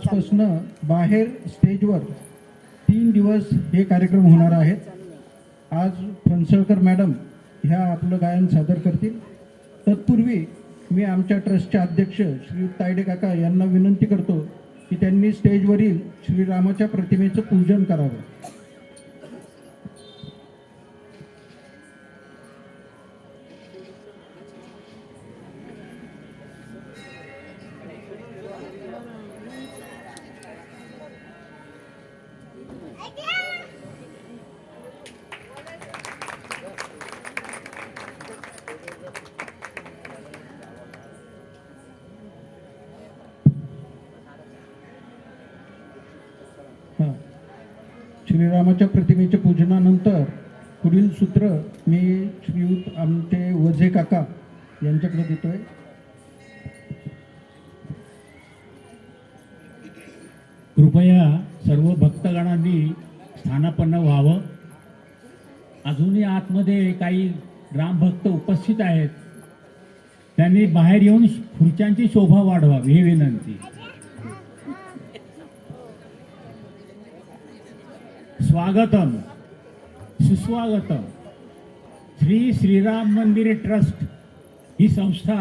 आजपासून बाहेर स्टेजवर 3 दिवस हे कार्यक्रम होणार आहेत। आज फणसळकर मॅडम ह्या आपलं गायन सादर करतील। तत्पूर्वी मी आमच्या ट्रस्टचे अध्यक्ष श्री तायडे काका यांना विनंती करतो की त्यांनी स्टेजवरील श्रीरामाच्या प्रतिमेचं पूजन करावं। श्रीरामाच्या प्रतिमेच्या पूजनानंतर पुढील सूत्र मी श्रीयुत आमचे वझे काका यांच्याकडे देतोय। कृपया सर्व भक्तगणांनी स्थानापन्न व्हावं। अजूनही आतमध्ये काही रामभक्त उपस्थित आहेत, त्यांनी बाहेर येऊन खुर्च्यांची शोभा वाढवावी ही विनंती। स्वागतम सुस्वागतम। श्री श्रीराम मंदिर ट्रस्ट ही संस्था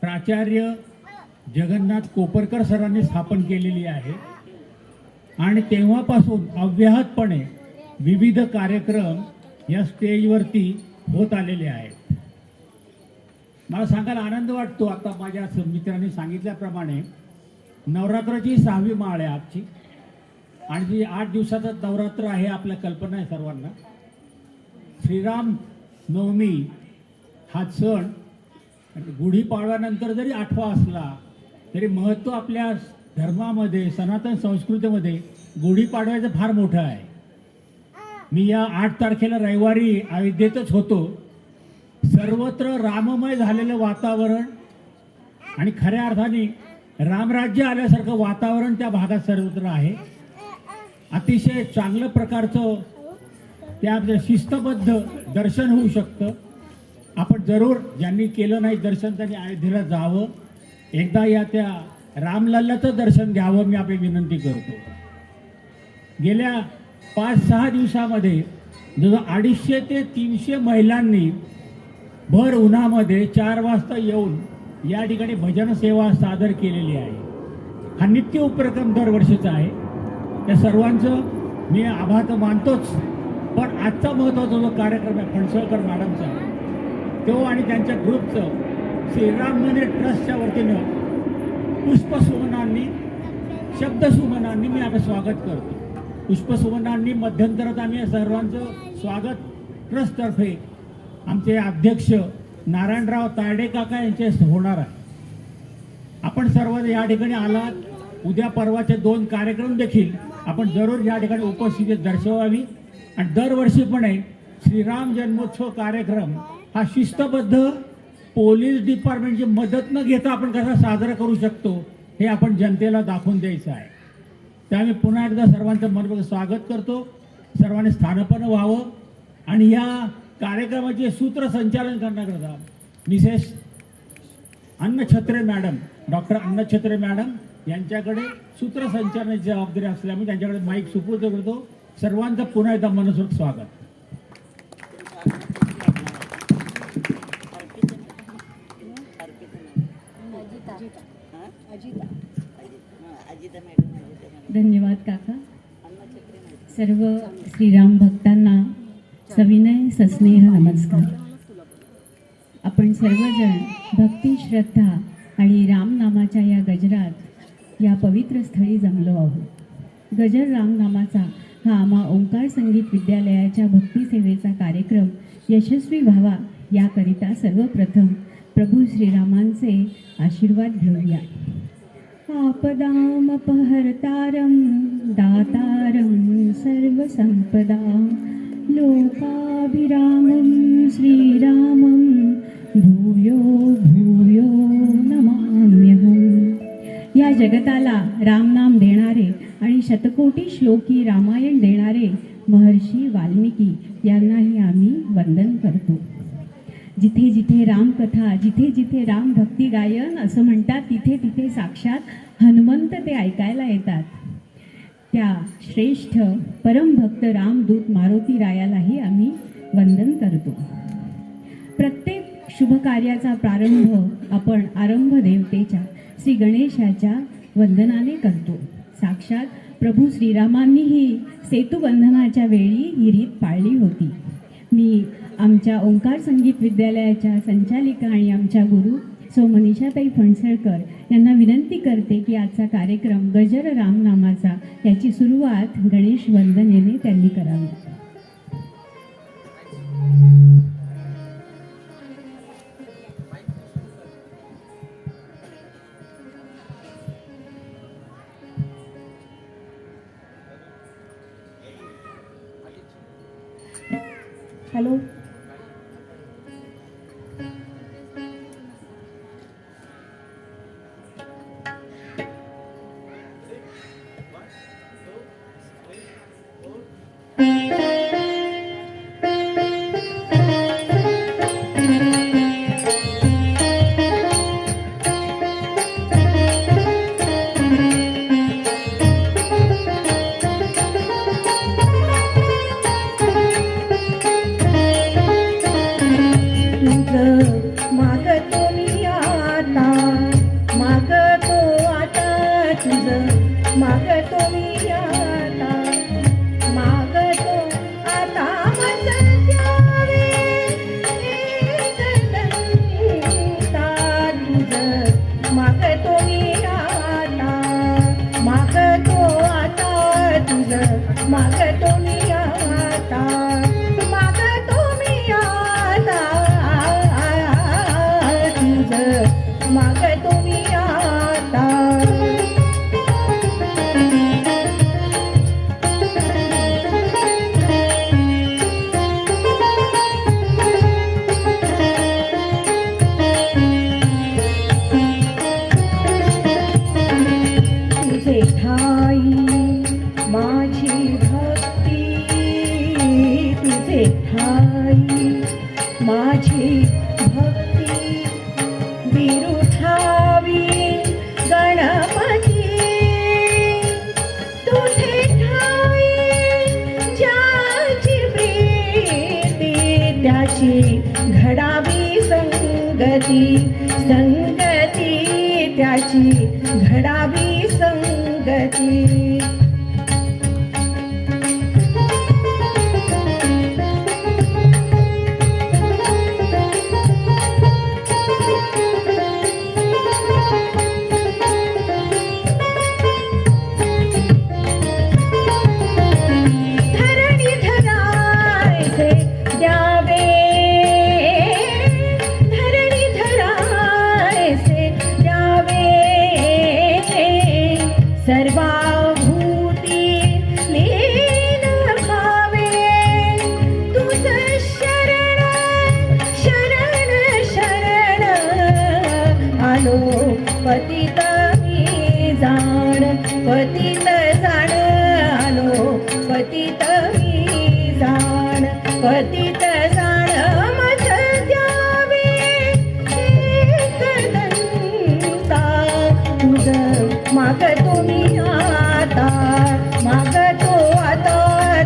प्राचार्य जगन्नाथ कोपरकर सरांनी स्थापन केलेली आहे आणि तेव्हापासून अव्याहतपणे विविध कार्यक्रम या स्टेजवरती होत आलेले आहेत। मला सांगायला आनंद वाटतो, आता माझ्या मित्रांनी सांगितल्याप्रमाणे नवरात्राची 6वी माळ आहे आजची आणि जी 8 दिवसाचं नवरात्र आहे, आपल्या कल्पना आहे सर्वांना। श्रीराम नवमी हा सण गुढीपाडव्यानंतर जरी 8वा असला तरी महत्त्व आपल्या धर्मामध्ये सनातन संस्कृतीमध्ये गुढीपाडव्याचं फार मोठं आहे। मी या 8 तारखेला रविवारी अयोध्येतच होतो। सर्वत्र राममय झालेलं वातावरण आणि खऱ्या अर्थाने रामराज्य आल्यासारखं वातावरण त्या भागात सर्वत्र आहे। अतिशय चांगलं प्रकारचं त्या शिस्तबद्ध दर्शन होऊ शकतं। आपण जरूर ज्यांनी केलं नाही दर्शन त्यांनी अयोध्येला जावं, एकदा या त्या रामलल्लाचं दर्शन घ्यावं मी आपली विनंती करतो। गेल्या 5-6 दिवसामध्ये जवळ 250 ते 300 महिलांनी भर उन्हामध्ये 4 वाजता येऊन या ठिकाणी भजन सेवा सादर केलेली आहे। हा नित्य उपक्रम दरवर्षीचा आहे। त्या सर्वांचं मी आभार तर मानतोच, पण आजचा महत्त्वाचा जो कार्यक्रम आहे फणसळकर मॅडमचा, तो आणि त्यांच्या ग्रुपचं श्रीराम मंदिर ट्रस्टच्या वतीनं पुष्पसुमनांनी शब्दसुमनांनी मी आपलं स्वागत करतो। पुष्पसुमनांनी मध्यंतरात आम्ही सर्वांचं स्वागत ट्रस्टतर्फे आमचे अध्यक्ष नारायणराव तायडे काका यांचे होणार आहे। आपण सर्व या ठिकाणी आलात, उद्या परवाचे 2 कार्यक्रम देखील आपण जरूर या ठिकाणी उपस्थिती दर्शवावी आणि दरवर्षीपणे श्रीराम जन्मोत्सव कार्यक्रम हा शिस्तबद्ध पोलीस डिपार्टमेंटची मदत न घेता आपण कसा साजरा करू शकतो हे आपण जनतेला दाखवून द्यायचं आहे। त्यामुळे पुन्हा एकदा सर्वांचं मनपूर्वक स्वागत करतो। सर्वांनी स्थानापन्न व्हावं आणि या कार्यक्रमाचे सूत्रसंचालन करण्याकरता मिसेस अन्नछत्रे मॅडम, डॉक्टर अन्नछत्रे मॅडम यांच्याकडे सूत्रसंचालनाची जबाबदारी असल्यामुळे त्यांच्याकडे माईक सुपूर्द करतो। सर्वांचं पुन्हा एकदा मनस्फूर्त स्वागत। धन्यवाद काका। सर्व श्रीराम भक्तांना सविनय सस्नेह नमस्कार। आपण सर्वजण भक्ती श्रद्धा आणि रामनामाच्या या गजरात या पवित्र स्थळी जमलो आहोत। गजर रामनामाचा हा आम्हा ओंकार संगीत विद्यालयाच्या भक्ती सेवेचा कार्यक्रम यशस्वी व्हावा याकरिता सर्वप्रथम प्रभू श्रीरामांचे आशीर्वाद घेऊया। आपदामपहर्तारं दातारं सर्वसंपदां लोकाभिरामं श्रीरामं भूयो भूयो नमाम्यहम्। या जगताला रामनाम देणारे आणि शतकोटी श्लोकी रामायण देणारे महर्षी वाल्मिकी यांनाही आम्ही वंदन करतो। जिथे जिथे रामकथा, जिथे जिथे राम भक्ती गायन असं म्हणतात, तिथे तिथे साक्षात हनुमंत ते ऐकायला येतात त्या श्रेष्ठ परमभक्त रामदूत मारुती रायालाही आम्ही वंदन करतो. प्रत्येक शुभ कार्याचा प्रारंभ आपण आरंभ देवतेच्या श्री गणेशाच्या वंदनाने करतो. साक्षात प्रभू श्रीरामांनीही सेतुबंधनाच्या वेळी ही रीत पाळली होती. मी आमच्या ओंकार संगीत विद्यालयाच्या संचालिका आणि आमच्या गुरु सौ मनीषाताई फणसळकर यांना विनंती करते की आजचा कार्यक्रम गजर रामनामाचा याची सुरुवात गणेश वंदनेने त्यांनी करावी. हॅलो. घडावी संगती त्याची घडावी संगती. सर्वाभूती लीन भावे तुझं शरण शरण शरण आलो पतित मी जाण पतित जाण आलो पतित मी जाण पतित जाण मज द्यावे एकदंता तुझं मागतो मी आता मागतो आता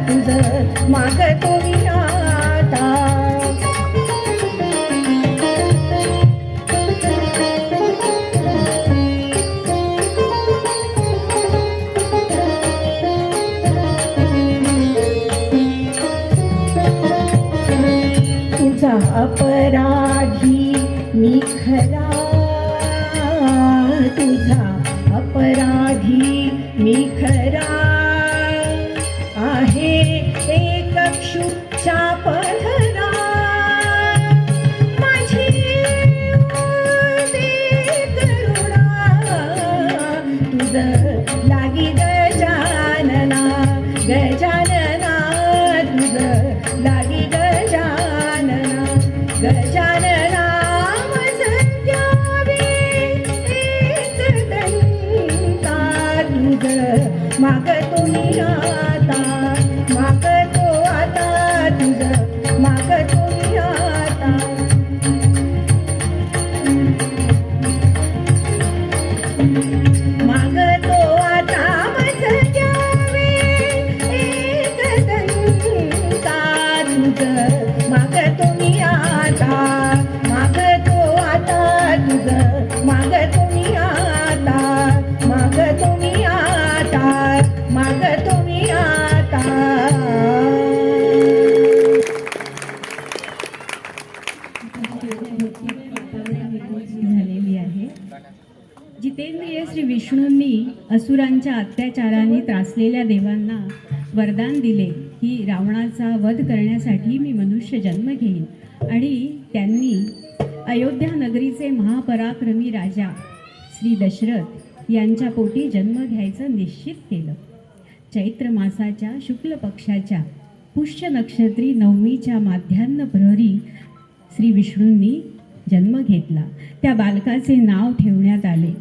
तुझं मागतो मी आता. तुझा अपराधी मी खरा तुझा अपराधी मी खरा आहे एक क्षुच्चा पधरा माझी करुणा तुझं लागी गजानना गजानना तुझं लागी गजानना गजानना मागतो मी आता मागतो आता तुझं मागतो मी आता. माग मागतो मी आता, मागतो मी आता. झालेली आहे. जितेंद्रिय श्री विष्णूंनी असुरांच्या अत्याचाराने त्रासलेल्या देवांना वरदान दिले की रावणाचा वध करण्यासाठी मी मनुष्य जन्म घेईन, आणि त्यांनी अयोध्या नगरीचे महापराक्रमी राजा श्री दशरथ यांच्या पोटी जन्म घ्यायचं निश्चित केलं. चैत्र मासाच्या शुक्ल पक्षाच्या पुष्य नक्षत्री नवमीच्या माध्यान्ह प्रहरी श्री विष्णूंनी जन्म घेतला. त्या बालकाचे नाव ठेवण्यात आले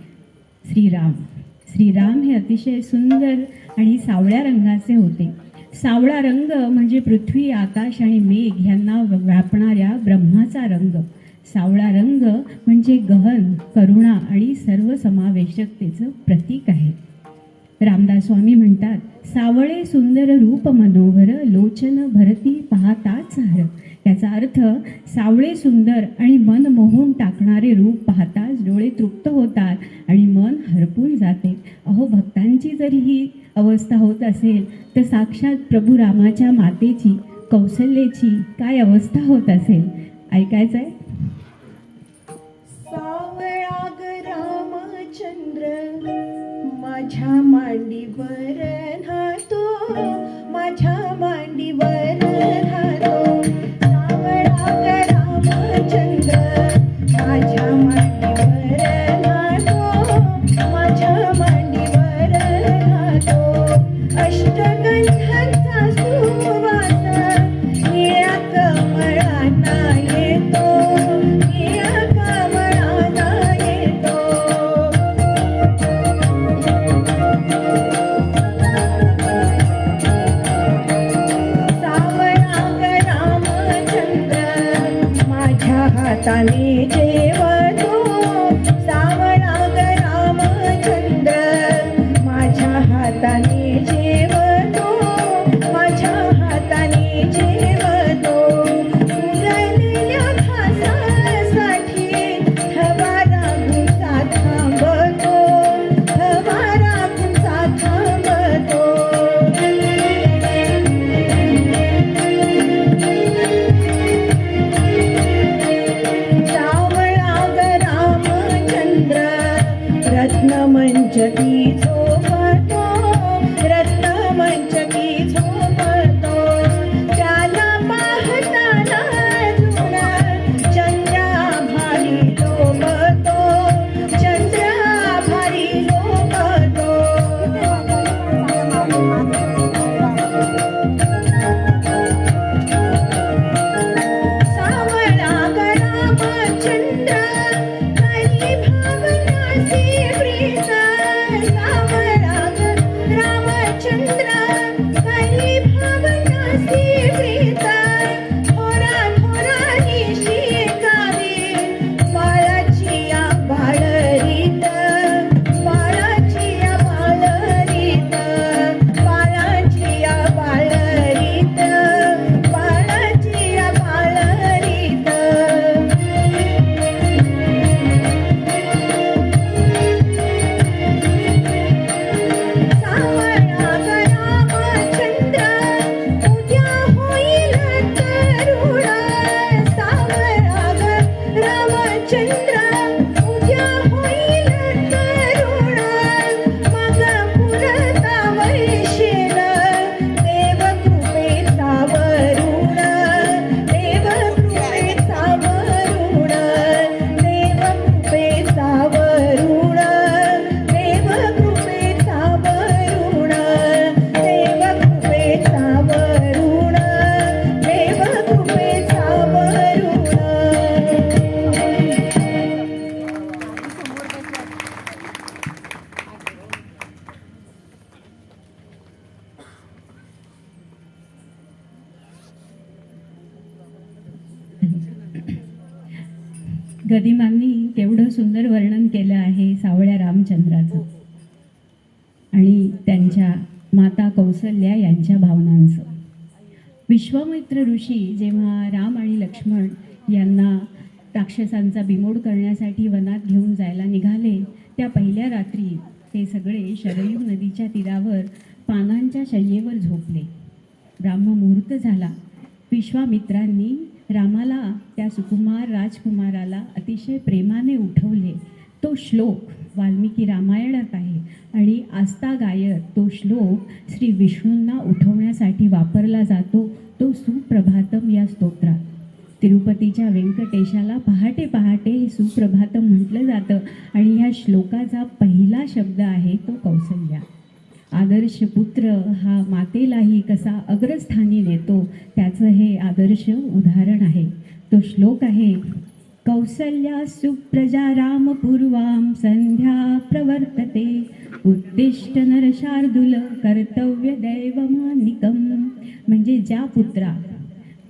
श्रीराम. श्रीराम हे अतिशय सुंदर आणि सावळ्या रंगाचे होते. सावळा रंग म्हणजे पृथ्वी, आकाश आणि मेघ यांना व्यापणाऱ्या ब्रह्माचा रंग. सावळा रंग म्हणजे गहन, करुणा आणि सर्वसमावेशकतेचं प्रतीक आहे. रामदास स्वामी म्हणतात, सावळे सुंदर रूप मनोहर, लोचन भरती पाहताच हर. याचा अर्थ सावळे सुंदर आणि मन मोहून टाकणारे रूप पाहताच डोळे तृप्त होतात आणि मन हरपून जाते. अहो, भक्तांची जर ही अवस्था होत असेल तर साक्षात प्रभू रामाच्या मातेची, कौसल्याची काय अवस्था होत असेल. ऐकायचं आहे? सावळा ग रामचंद्र माझ्या मांडीवर राहतो, माझ्या मांडीवर राहतो. सावळा ग रामचंद्र माझ्या मांडीवर राहतो, माझ्या मांडीवर राहतो. अष्टगंधांचा सुवास निळ्या कमळांना येतो, निळ्या कमळांना येतो. सावळा ग रामचंद्र माझ्या हाताने जेवतो, सावळा ग रामचंद्र माझ्या हाताने जेवतो, माझ्या हाताने जेवतो. उरलेल्या घासासाठी हवारा गुंसा थांबतो, हवारा गुंसा थांबतो. सावळा ग रामचंद्र रत्नमंचकी झोपतो, रत्नमंचकी झोपतो. त्याला पाहताना जुना चंद्राभारी लोभतो, चंद्राभारी लोभतो. सावळा ग रामचंद्र काही भावनासी प्रीत. सावळा ग रामचंद्र काही भावनासी प्रीत. थोरा थोरानी शिकावी बाळाची या बाळरीत, बाळाची या बाळरीत, बाळाची या बाळरीत, बाळाची या बाळरीत. सावळा ग रामचंद्र उद्या होईल तरुण. सावळा ग रामचंद्र उद्या होईल तरुण. मग पुरता वैशील देवकृपेचा वरुण, देवकृपेचा वरुण, देवकृपेचा वरुण, देवकृपेचा वरुण, देवकृपेचा वरुण, देवकृपेचा वरुण. गदिमांनी केवढं सुंदर वर्णन केलं आहे सावळ्या रामचंद्राचं आणि त्यांच्या माता कौसल्या यांच्या भावनांचं. विश्वामित्र ऋषी जेव्हा राम आणि लक्ष्मण यांना राक्षसांचा बिमोड करण्यासाठी वनात घेऊन जायला निघाले, त्या पहिल्या रात्री ते सगळे शरयू नदीच्या तीरावर पानांच्या शय्येवर झोपले. ब्राह्ममुहूर्त झाला. विश्वामित्रांनी रामाला, त्या सुकुमार राजकुमाराला अतिशय प्रेमाने उठवले. तो श्लोक वाल्मिकी रामायणात आहे आणि आस्थागायत तो श्लोक श्री विष्णूंना उठवण्यासाठी वापरला जातो. तो सुप्रभातम या स्तोत्रात. तिरुपतीच्या व्यंकटेशाला पहाटे पहाटे हे सुप्रभातम म्हटलं जातं आणि ह्या श्लोकाचा पहिला शब्द आहे तो कौसल्या. आदर्श पुत्र हा मातेलाही कसा अग्रस्थानी नेतो त्याचं हे आदर्श उदाहरण आहे. तो श्लोक आहे, कौसल्या सुप्रजा रामपूर्वां संध्या प्रवर्तते उत्तिष्ठ नरशार्दूल कर्तव्य दैवमानिकम. म्हणजे ज्या पुत्रा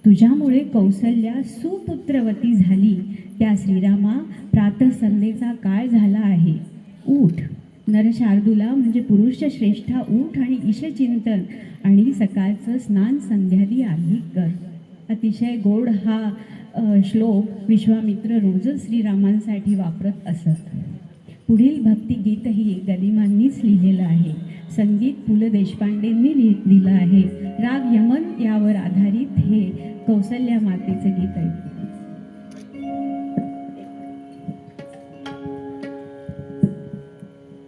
तुझ्यामुळे कौसल्या सुपुत्रवती झाली त्या श्रीरामा, प्रातःसंध्येचा काळ झाला आहे. उठ. नरशार्दूला म्हणजे पुरुष श्रेष्ठा उठ आणि ईशचिंतन आणि सकाळचं स्नान संध्यादी आधी कर. अतिशय गोड हा श्लोक विश्वामित्र रोजच श्रीरामांसाठी वापरत असत. पुढील भक्तिगीतही गदिमांनीच लिहिलेलं आहे. संगीत पु ल देशपांडेंनी लिहिलं आहे. राग यमन यावर आधारित हे कौसल्या मातेचं गीत आहे.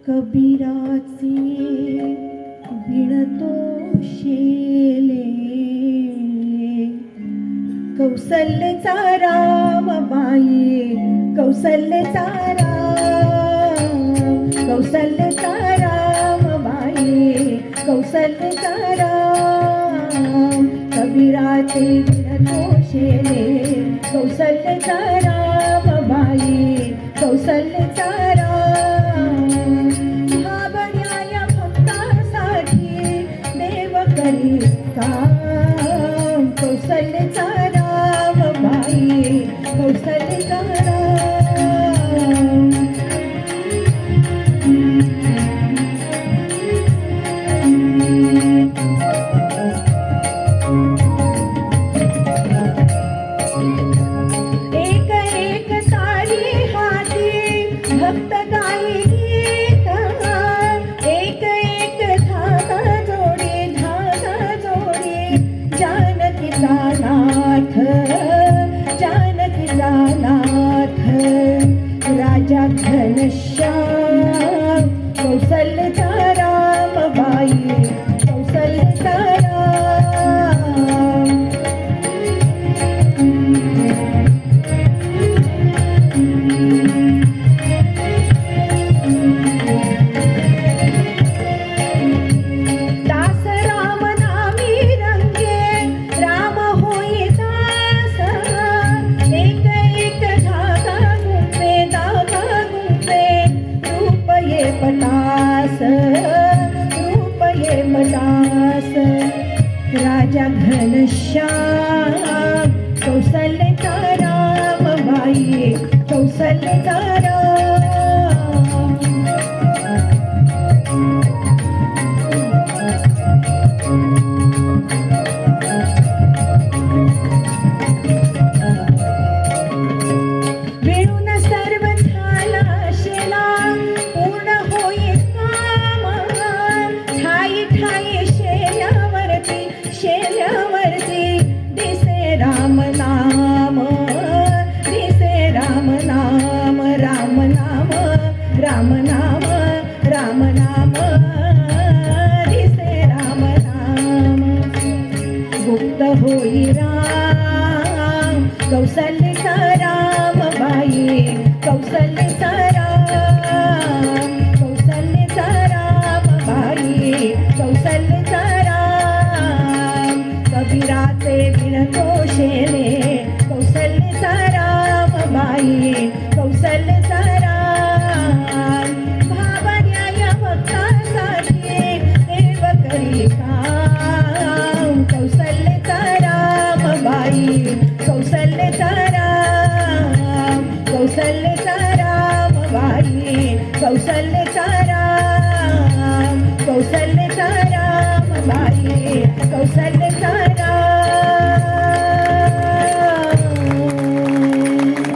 कबीराचे विणतो शेले, कौसल्याचा राम बाई, कौसल्याचा राम, कौसल्याचा राम बाई, कौसल्याचा राम. कबीराचे विणतो शेले, कौसल्याचा राम बाई, कौसल्याचा राम. भाबड्या भक्तासाठी देव करी काम, कौसल्याचा राम बाई, कौसल्याचा राम. एक एक तारी हाती भक्त गाई गीत, एक एक धागा जोडी जानकीचा नाथ, जानकीचा नाथ. राजा घनश्याम, कौसल्याचा राम बाई, कौसल्याचा राम. दास राम नामी रंगे, राम होई दास. एक एक धागा गुंफे, रूप ये पटास, रूप ये पटास. राजा घनश्याम, कौसल्याचा राम बाई, कौसल्याचा राम. वेणून सर्व झाला शेला, पूर्ण होई काम. ठाई ठाई शेल्यावरती दिसे राम नाम, दिसे राम नाम. राम नाम, राम नाम, राम नाम, दिसे राम नाम. गुप्त होई राम, कौसल्याचा राम बाई, कौसल्याचा राम, कौसल्याचा राम बाई, कौसल्याचा राम. कबीराचे विणतो शेले, कौसल्याचा राम बाई, कौसल्याचा राम. भाबड्या भक्तासाठी देव करी काम, कौसल्याचा राम बाई, कौसल्याचा राम, कौसल्याचा राम बाई, कौसल्याचा राम, कौसल्याचा राम बाई, कौसल्याचा राम.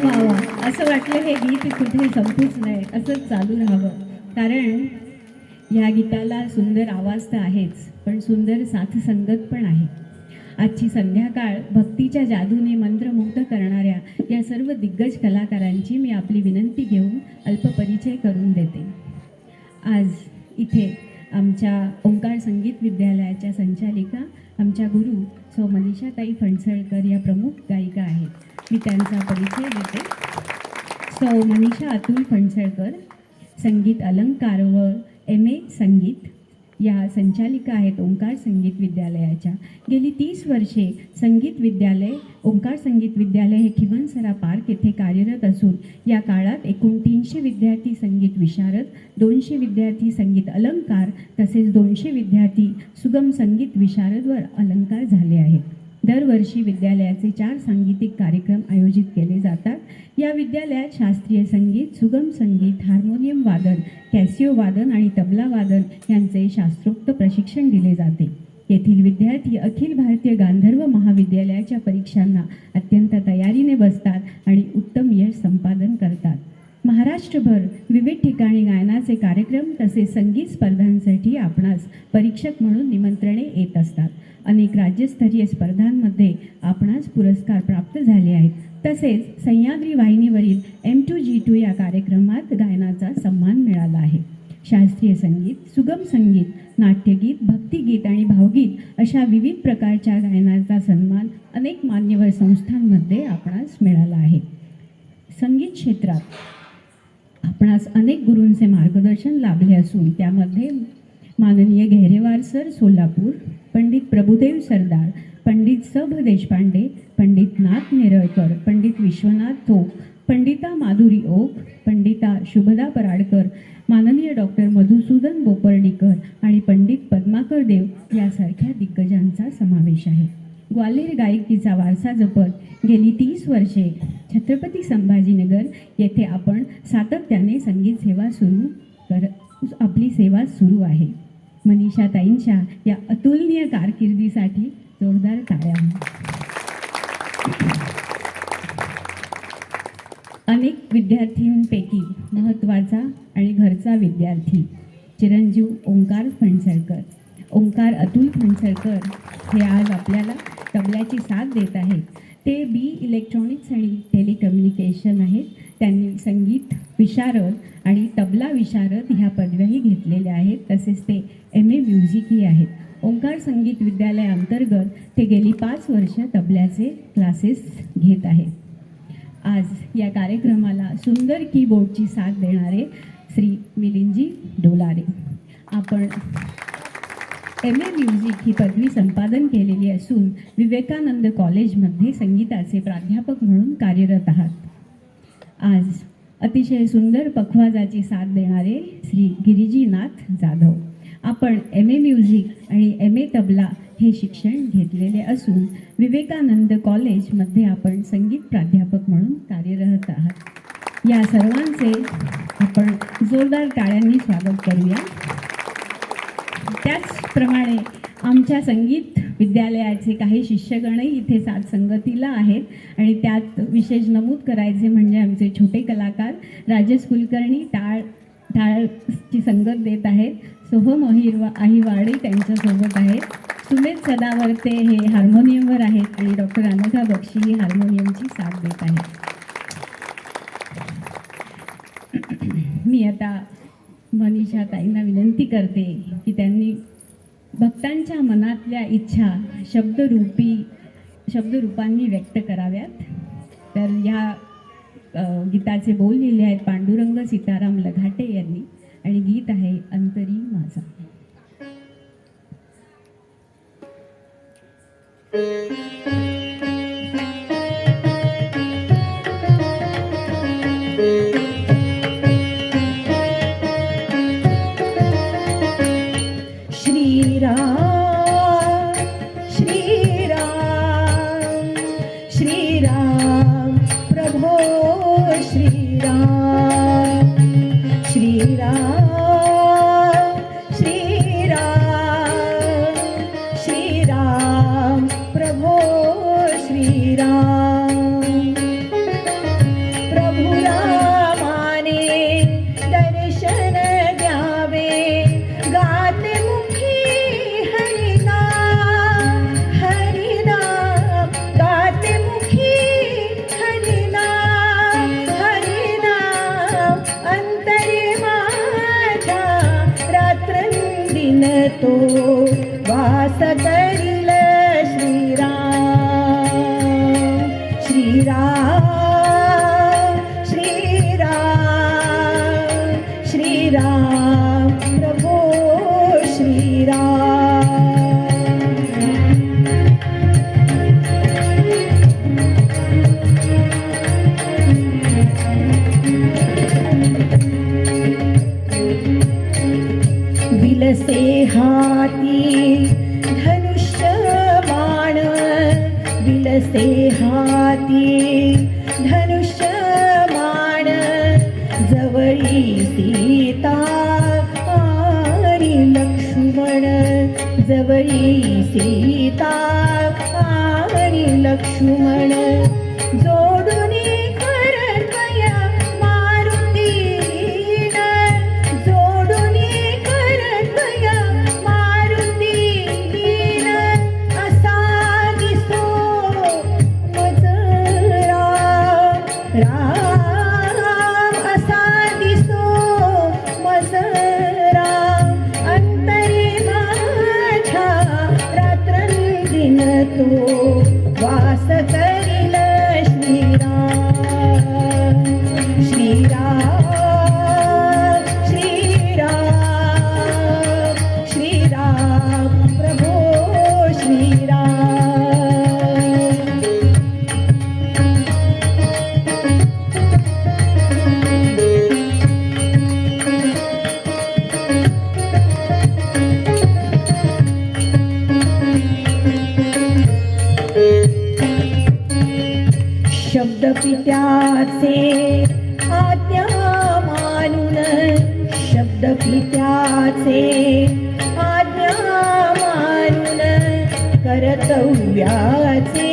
वा वा. असं वाटलं हे गीत कुठे संपूच नाही, असंच चालू राहावं. कारण ह्या गीताला सुंदर आवाज तर आहेच, पण सुंदर साथसंगत पण आहे. आजची संध्याकाळ भक्तीच्या जादूने मंत्रमुग्ध करणाऱ्या या सर्व दिग्गज कलाकारांची मी आपली विनंती घेऊन अल्पपरिचय करून देते. आज इथे आमच्या ओंकार संगीत विद्यालयाच्या संचालिका, आमच्या गुरु सौ मनीषाताई फणसळकर या प्रमुख गायिका आहेत. मी त्यांचा परिचय देते. सौ मनीषा अतुल फणसळकर संगीत अलंकार व MA संगीत या संचालिका आहेत ओंकार संगीत विद्यालयाच्या. गेली 30 वर्षे संगीत विद्यालय, ओंकार संगीत विद्यालय हे खिवणसरा पार्क येथे कार्यरत असून या काळात एकूण 300 विद्यार्थी संगीत विशारद, 200 विद्यार्थी संगीत अलंकार तसेच 200 विद्यार्थी सुगम संगीत विशारद व अलंकार झाले आहेत. दरवर्षी विद्यालयाचे 4 सांगीतिक कार्यक्रम आयोजित केले जातात. या विद्यालयात शास्त्रीय संगीत, सुगम संगीत, हार्मोनियम वादन, कॅसिओ वादन आणि तबला वादन यांचे शास्त्रोक्त प्रशिक्षण दिले जाते. येथील विद्यार्थी अखिल भारतीय गांधर्व महाविद्यालयाच्या परीक्षांना अत्यंत तयारीने बसतात आणि उत्तम यश संपादन करतात. महाराष्ट्रभर विविध ठिकाणी गायनाचे कार्यक्रम तसेच संगीत स्पर्धांसाठी आपणास परीक्षक म्हणून निमंत्रणे येत असतात. अनेक राज्यस्तरीय स्पर्धांमध्ये आपणास पुरस्कार प्राप्त झाले आहेत. तसेच सह्याद्री वाहिनीवरील M2G2 या कार्यक्रमात गायनाचा सन्मान मिळाला आहे. शास्त्रीय संगीत, सुगम संगीत, नाट्यगीत, भक्तिगीत आणि भावगीत अशा विविध प्रकारच्या गायनाचा सन्मान अनेक मान्यवर संस्थांमध्ये आपणास मिळाला आहे. संगीत क्षेत्रात आपणास अनेक गुरूंचे मार्गदर्शन लाभले असून त्यामध्ये माननीय घेरेवार सर सोलापूर, पंडित प्रभुदेव सरदार, पंडित सभ देशपांडे, पंडित नाथ नेरळकर, पंडित विश्वनाथ तोक, पंडिता माधुरी ओक, पंडिता शुभदा पराडकर, माननीय डॉक्टर मधुसूदन बोपर्डीकर आणि पंडित पद्माकर देव यासारख्या दिग्गजांचा समावेश आहे. ग्वाल्हेर गायकीचा वारसा जपत गेली 30 वर्षे छत्रपती संभाजीनगर येथे आपण सातत्याने संगीत सेवा आपली सेवा सुरू आहे. मनीषाताईंच्या या अतुलनीय कारकिर्दीसाठी जोरदार टाळ्या. अनेक विद्यार्थ्यांपैकी महत्त्वाचा आणि घरचा विद्यार्थी चिरंजीव ओंकार फणसळकर, ओंकार अतुल फणसळकर हे आज आपल्याला तबल्याची साथ देत आहेत. ते BE इलेक्ट्रॉनिक्स आणि टेलिकम्युनिकेशन आहेत. त्यांनी संगीत विशारद आणि तबला विशारद ह्या पदव्याही घेतलेल्या आहेत. तसेच ते MA म्युझिकही आहेत. ओंकार संगीत विद्यालयाअंतर्गत ते गेली 5 वर्ष तबल्याचे क्लासेस घेत आहेत. आज या कार्यक्रमाला सुंदर कीबोर्डची साथ देणारे श्री मिलिंदजी डोलारे. आपण MA म्युझिक ही पदवी संपादन केलेली असून विवेकानंद कॉलेजमध्ये संगीताचे प्राध्यापक म्हणून कार्यरत आहात. आज अतिशय सुंदर पखवाजाची साथ देणारे श्री गिरिजीनाथ जाधव. आपण MA म्युझिक आणि MA तबला हे शिक्षण घेतलेले असून विवेकानंद कॉलेजमध्ये आपण संगीत प्राध्यापक म्हणून कार्यरत आहात. या सर्वांचे आपण जोरदार टाळ्यांनी स्वागत करूया. त्याचप्रमाणे आमच्या संगीत विद्यालयाचे काही शिष्यगणही इथे साथ संगतीला आहेत आणि त्यात विशेष नमूद करायचे म्हणजे आमचे छोटे कलाकार राजेश कुलकर्णी टाळची संगत देत आहेत. सोहम अहिवाडे त्यांच्यासोबत आहेत. सुमेध सदावर्ते हे हार्मोनियमवर आहेत आणि डॉक्टर अनघा बक्षी ही हार्मोनियमची साथ देत आहेत. मी आता मनीषा ताईंना विनंती करते की त्यांनी भक्तांच्या मनातल्या इच्छा शब्दरूपांनी व्यक्त कराव्यात. तर या गीताचे बोल लिहिले आहेत पांडुरंग सीताराम लघाटे यांनी आणि गीत आहे अंतरी माझा. श्रीराम प्रभो श्रीराम, श्रीराम श्रीराम, श्रीराम प्रभो दिन तो वास करील श्रीराम श्रीराम श्रीराम श्रीराम प्रभो श्रीराम. विलसे हाती धनुष्य बाण विलसे हाती धनुष्य बाण जवळी सीता आणि लक्ष्मण जवळी सीता आणि लक्ष्मण जोडून करतया मारुतीन जोडून करतया मारुतीन असा दिसो मजरा राम असा दिसो मजरा अंतरी माझ्या रात्रंदिन तो वास करील श्रीराम श्रीराम श्रीराम श्रीराम प्रभो श्रीराम. शब्द पित्याचे आज्ञा मानून शब्द पित्याचे आज्ञा मानून कर्तव्याचे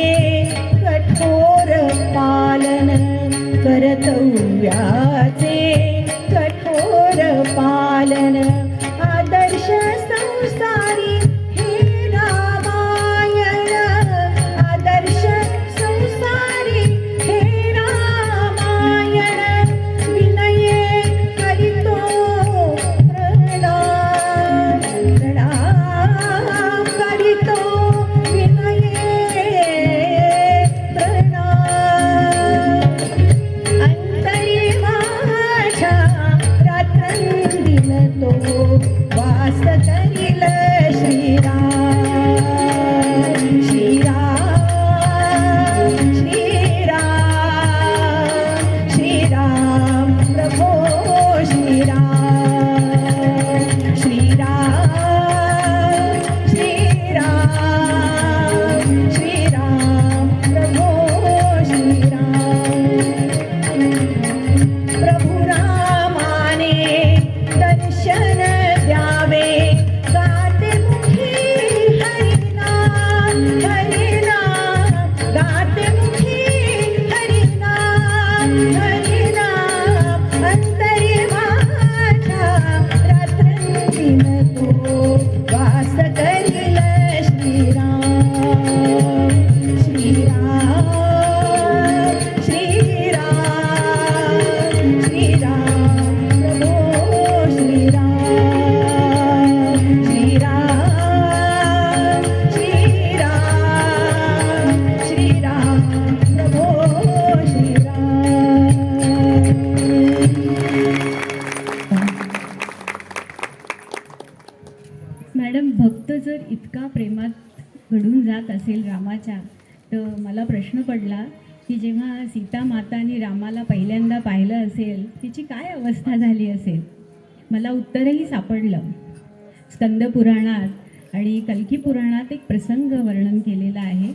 कठोर पालन कर्तव्याचे कठोर पालन आदर्श संसारी हे रामायण आदर्श संसारी हे रामायण विनये करितो प्रणाम प्रणाम करितो विनये प्रणाम अंतरी माझ्या रात्रंदिन तो वास करील श्रीराम श्रीराम श्रीराम श्रीराम प्रभो श्रीराम श्रीराम श्रीराम श्रीराम प्रभो श्रीराम. प्रभु रामाने दर्शन द्यावे गाते मुखी हरिनाम हरिनाम गाते मुखी हरिनाम हरिनाम अंतरी माझ्या रात्रंदिन तो वास करील श्रीराम श्रीराम श्रीराम श्रीराम प्रभो श्रीराम श्रीराम श्रीराम श्रीराम प्रभो श्रीराम. मॅडम, भक्त जर इतका प्रेमात घडून जात असेल रामाच्या, तर मला प्रश्न पडला की जेव्हा सीता माताने रामाला पहिल्यांदा पाहिलं असेल तिची काय अवस्था झाली असेल. मला उत्तरही सापडलं. स्कंद पुराणात आणि कल्की पुराणात एक प्रसंग वर्णन केलेला आहे.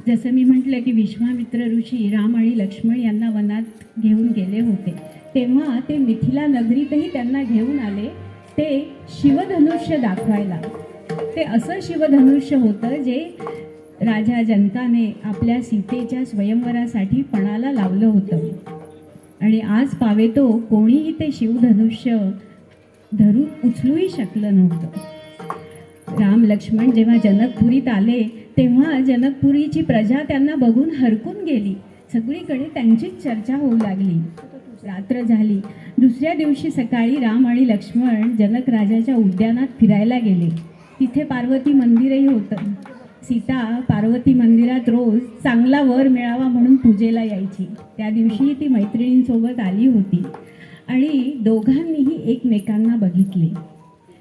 जसं मी म्हटलं की विश्वामित्र ऋषी राम आणि लक्ष्मण यांना वनात घेऊन गेले होते, तेव्हा ते मिथिला नगरीतही त्यांना घेऊन आले ते शिवधनुष्य दाखवायला. ते असं शिवधनुष्य होतं जे राजा जनकाने आपल्या सीतेच्या स्वयंवरासाठी पणाला लावलं होतं. आणि आज पावेतो कोणीही ते शिवधनुष्य धरून उचलूही शकलं नव्हतं. राम लक्ष्मण जेव्हा जनकपुरीत आले तेव्हा जनकपुरीची प्रजा त्यांना बघून हरकून गेली. सगळीकडे त्यांचीच चर्चा होऊ लागली. रात्र झाली. दुसऱ्या दिवशी सकाळी राम आणि लक्ष्मण जनक राजाच्या उद्यानात फिरायला गेले. तिथे पार्वती मंदिरही होतं. सीता पार्वती मंदिरात रोज चांगला वर मिळावा म्हणून पूजेला यायची. त्या दिवशी ती मैत्रिणींसोबत आली होती आणि दोघांनीही एकमेकांना बघितले.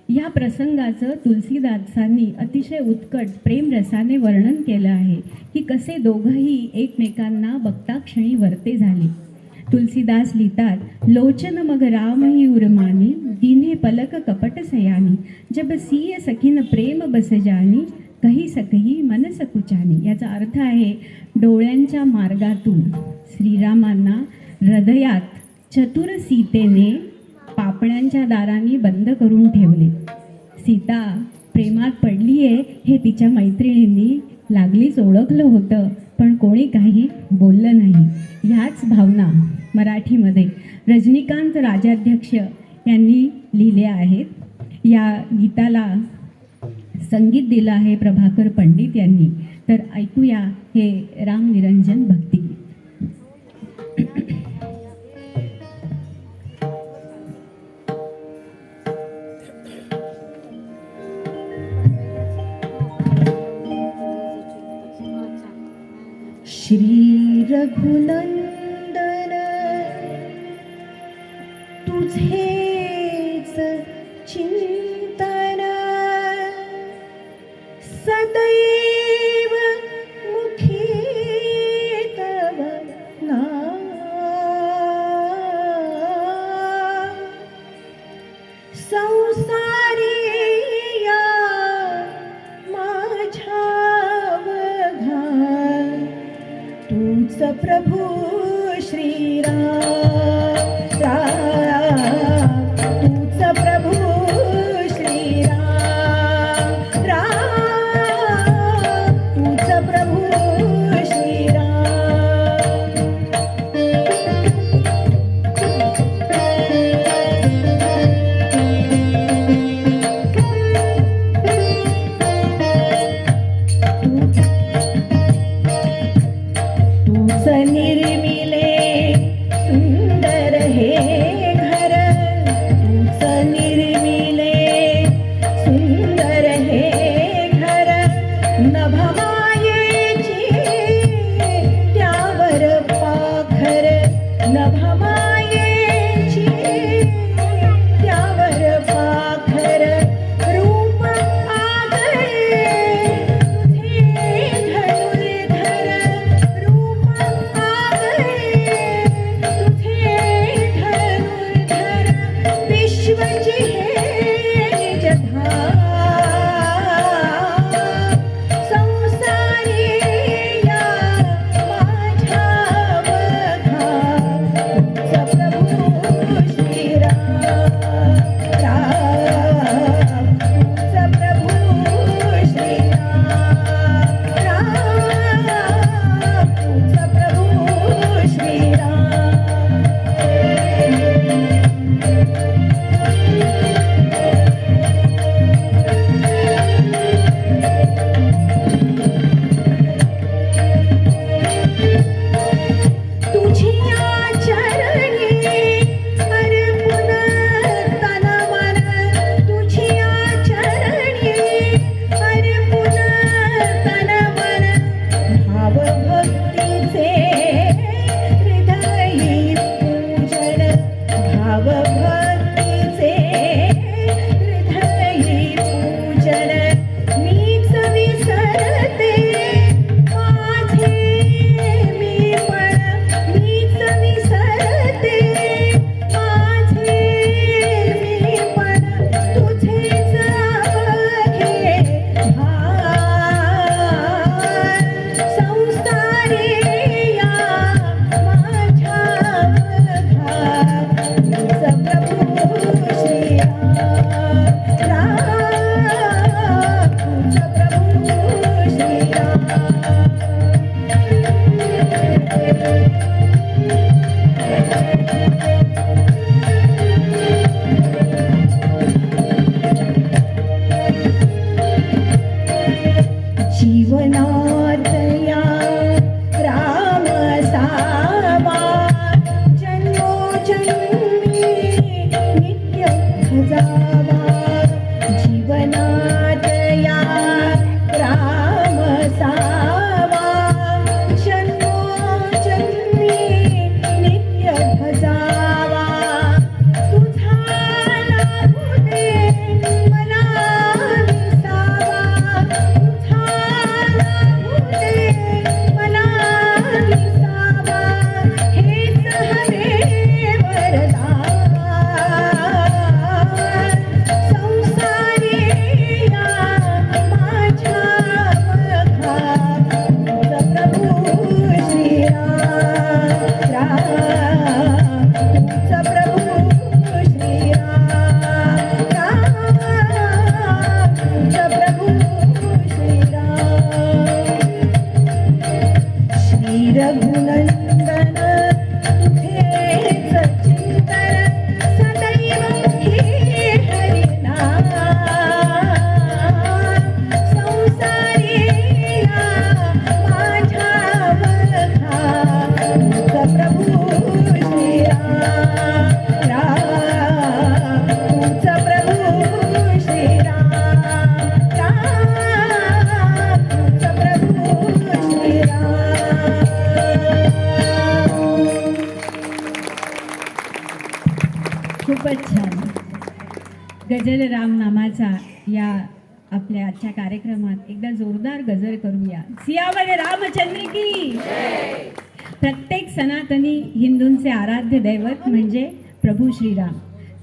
या प्रसंगाचं तुलसीदासांनी अतिशय उत्कट प्रेमरसाने वर्णन केलं आहे की कसे दोघंही एकमेकांना बघताक्षणी वरते झाले. तुलसीदास लिहितात, लोचन मग रामही उर्मानी, दीन्हे पलक कपट सयानी, जब सिय सखीन प्रेम बस जानी, कही सकही मन सकुचानी. याचा अर्थ आहे, डोळ्यांच्या मार्गातून श्रीरामांना हृदयात चतुर सीतेने पापण्यांच्या दारांनी बंद करून ठेवले. सीता प्रेमात पडली आहे हे तिच्या मैत्रिणींनी लागलीच ओळखलं होतं, पण कोणी काही बोललं नाही. ह्याच भावना मराठीमध्ये रजनीकांत राजाध्यक्ष यांनी लिहिल्या आहेत. या गीताला संगीत दिलं आहे प्रभाकर पंडित यांनी. तर ऐकूया हे रामनिरंजन भक्तिगीत. श्री रघुनंदन तुझेच चिंतन सदैव मुखी तव नाम संसारी या माझ्या बघा तूच प्रभू श्रीराम तूच प्रभू श्रीराम राम गजल राम नामाचा या आपल्या आजच्या कार्यक्रमात एकदा जोरदार गजल करूया. सियावर रामचंद्र की. प्रत्येक सनातनी हिंदूंचे आराध्य दैवत म्हणजे प्रभू श्रीराम.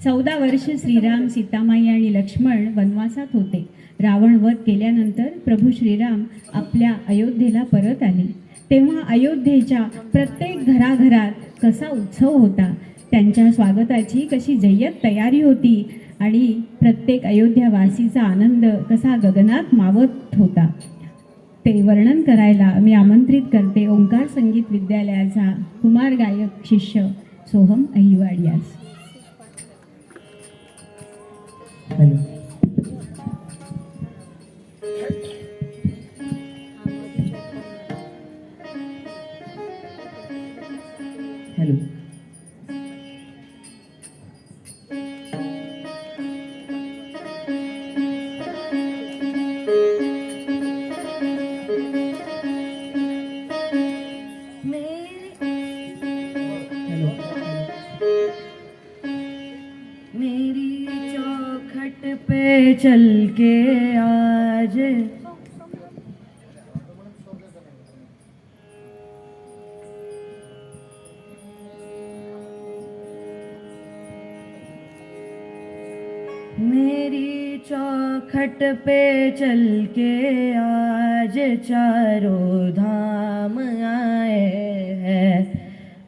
14 वर्ष श्रीराम, सीतामाई आणि लक्ष्मण वनवासात होते. रावण वध केल्यानंतर प्रभू श्रीराम आपल्या अयोध्येला परत आले. तेव्हा अयोध्येच्या प्रत्येक घराघरात कसा उत्सव होता, त्यांच्या स्वागताची कशी जय्यत तयारी होती आणि प्रत्येक अयोध्यावासीचा आनंद कसा गगनात मावत होता, ते वर्णन करायला मी आमंत्रित करते ओंकार संगीत विद्यालयाचा कुमार गायक शिष्य सोहम अहिवाड यास. हॅलो. हॅलो. मेरी चौखट पे चल के आज मेरी चौखट पे चल के आज चारों धाम आए हैं.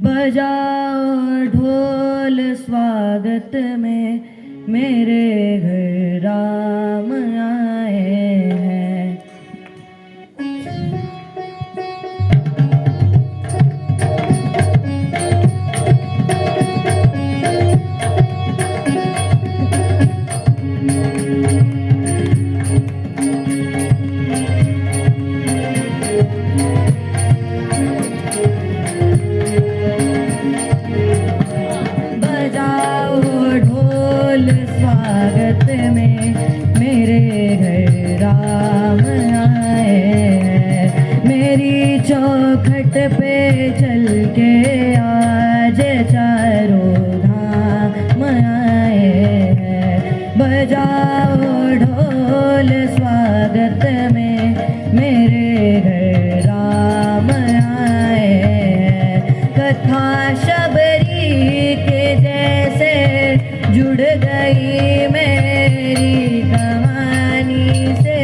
बजाओ ढोल स्वागत में मेरे घर राम आए हैं. बजाओ ढोल स्वागत में मेरे घर राम आए हैं. मेरी चौखट पे चल के आज चारों धाम आए हैं. बजाओ ढोल स्वागत में मेरे घर राम आए हैं. कथा शबरी के जैसे जुड़ गई मेरी कहानी से.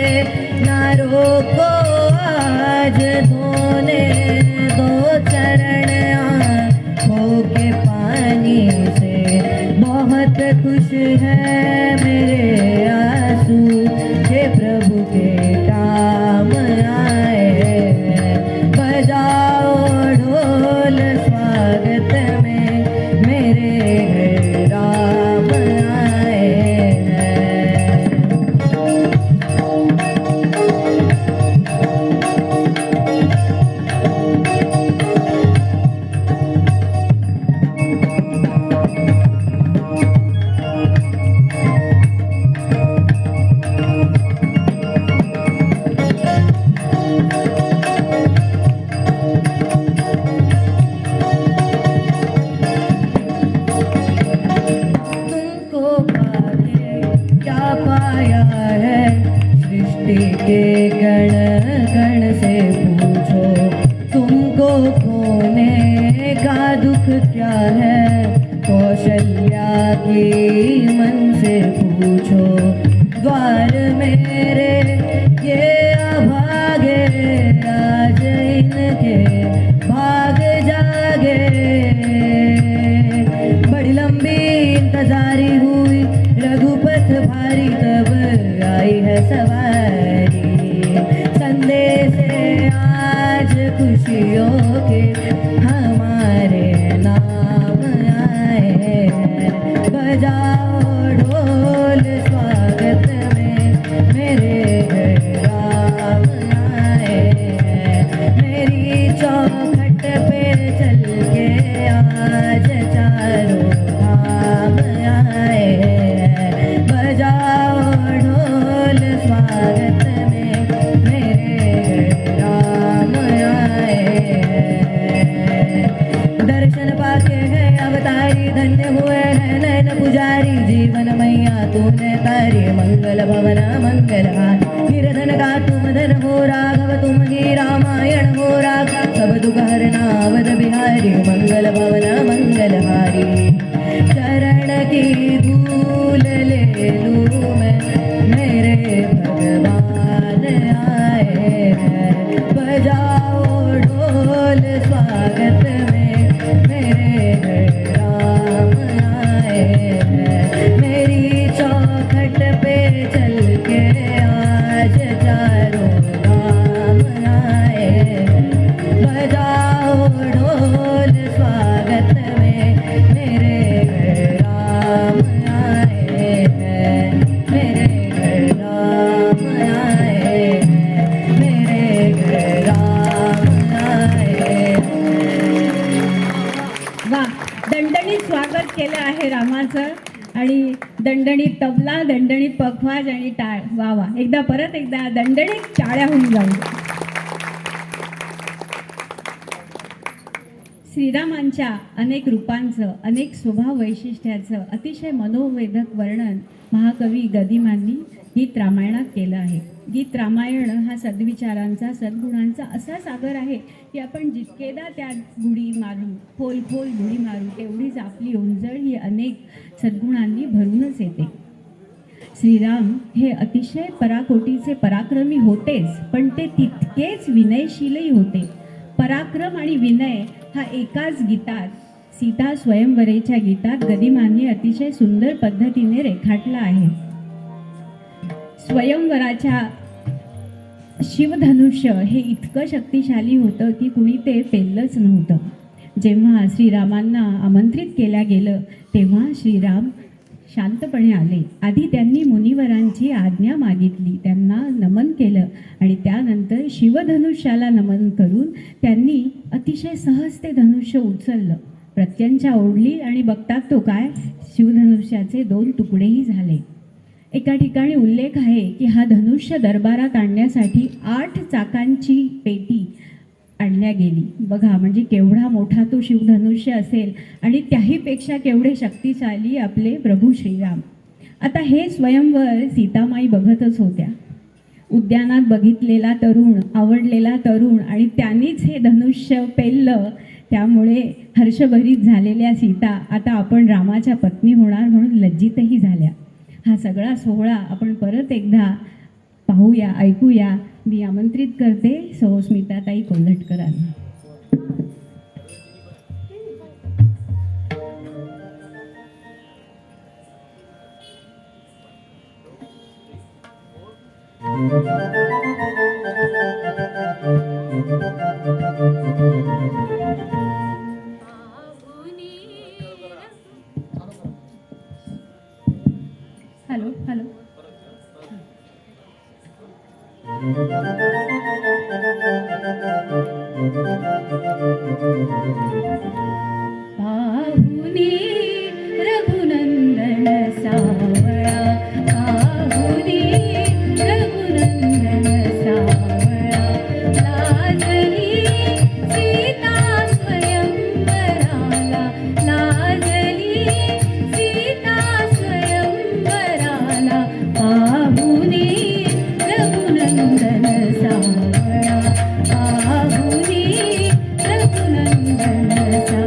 ना रोको आज धोने दो चरण आँखों के पानी से. बहुत खुश है मेरे आंसू के प्रभु के काम आए हैं. बजाओ ढोल स्वागत में मेरे घर राम आए हैं. तुमको पाके क्या पाया है, सृष्टि के गण गण से पूछो. तुमको खोने का दुख क्या है, कौशल्या की मन से पूछो. द्वार मेरे ये अभागे आज इनके भाग जागे. बड़ी लंबी इंतजारी हुई रघुपथ भारी, तब आई है सवारी. संदेश आज खुशियों के हमारे नाम आए हैं. बजाओ ढोल स्वागत में मेरे घर राम आए हैं. मेरी चौखट पे चल के आज चारों धाम आए हैं. बजाओ ढोल स्वागत में मेरे घर राम आए हैं. दर्शन पाके है अवतारी, धन्य हुए हैं नयन पुजारी. जीवन मैया तूने आज चारो धाम आए बजाओ ढोल स्वागत में मेरे घर राम आए हैं मेरे घर राम आए हैं मेरे घर राम आए हैं। वा, दणदणीत स्वागत केलं आहे रामाचं आणि दणदणीत तबला, दणदणीत पखवाज आणि टाळ. वा वा, एकदा परत एकदा दणदणीत टाळ्या होऊन जाऊ द्या. श्रीरामांच्या अनेक रूपांचं, अनेक स्वभाव वैशिष्ट्याचं अतिशय मनोवेधक वर्णन महाकवी गदिमांनी गीत रामायणात केलं आहे. गीत रामायण हा सद्विचारांचा, सद्गुणांचा असा सागर आहे की आपण जितकेदा त्यात बुडी मारू, खोल खोल बुडी मारू, तेवढीच आपली ओंजळ ही अनेक सद्गुणांनी भरूनच येते. श्रीराम हे अतिशय पराकोटीचे पराक्रमी होतेच, पण ते तितकेच विनयशीलही होते. पराक्रम आणि विनय हा एकाच गीतात, सीता स्वयंवरेच्या गीतात गदिमांनी अतिशय सुंदर पद्धतीने रेखाटला आहे. स्वयंवराच्या शिवधनुष्य हे इतकं शक्तिशाली होतं की कुणी ते पेललंच नव्हतं. जेव्हा श्रीरामांना आमंत्रित केल्या गेलं तेव्हा श्रीराम शांतपणे आले. आधी त्यांनी मुनिवरांची आज्ञा मागितली, त्यांना नमन केलं आणि त्यानंतर शिवधनुष्याला नमन करून त्यांनी अतिशय सहज ते धनुष्य उचललं, प्रत्यंचा ओढली आणि बघतात तो काय, शिवधनुष्याचे 2 तुकडेही झाले. एका ठिकाणी उल्लेख आहे की हा धनुष्य दरबारात आणण्यासाठी 8 चाकांची पेटी आणल्या गेली. बघा म्हणजे केवढा मोठा तो शिवधनुष्य असेल आणि त्याहीपेक्षा केवढे शक्तिशाली आपले प्रभू श्रीराम. आता हे स्वयंवर सीतामाई बघतच होत्या. उद्यानात बघितलेला तरुण, आवडलेला तरुण आणि त्यांनीच हे धनुष्य पेललं, त्यामुळे हर्षभरीत झालेल्या सीता आता आपण रामाच्या पत्नी होणार म्हणून लज्जितही झाल्या. हा सगळा सोहळा आपण परत एकदा पाहूया, ऐकूया. मी आमंत्रित करते सौ स्मिताताई कोल्हटकरांना. Hello hello. पाहुनी रघुनंदन सावळा, पाहुनी रघुनंदन सावळा, लाजली सीता स्वयंवराला, लाजली सीता स्वयंवराला, पाहुनी रघुनंदन सावळा, पाहुनी रघुनंदन सावळा.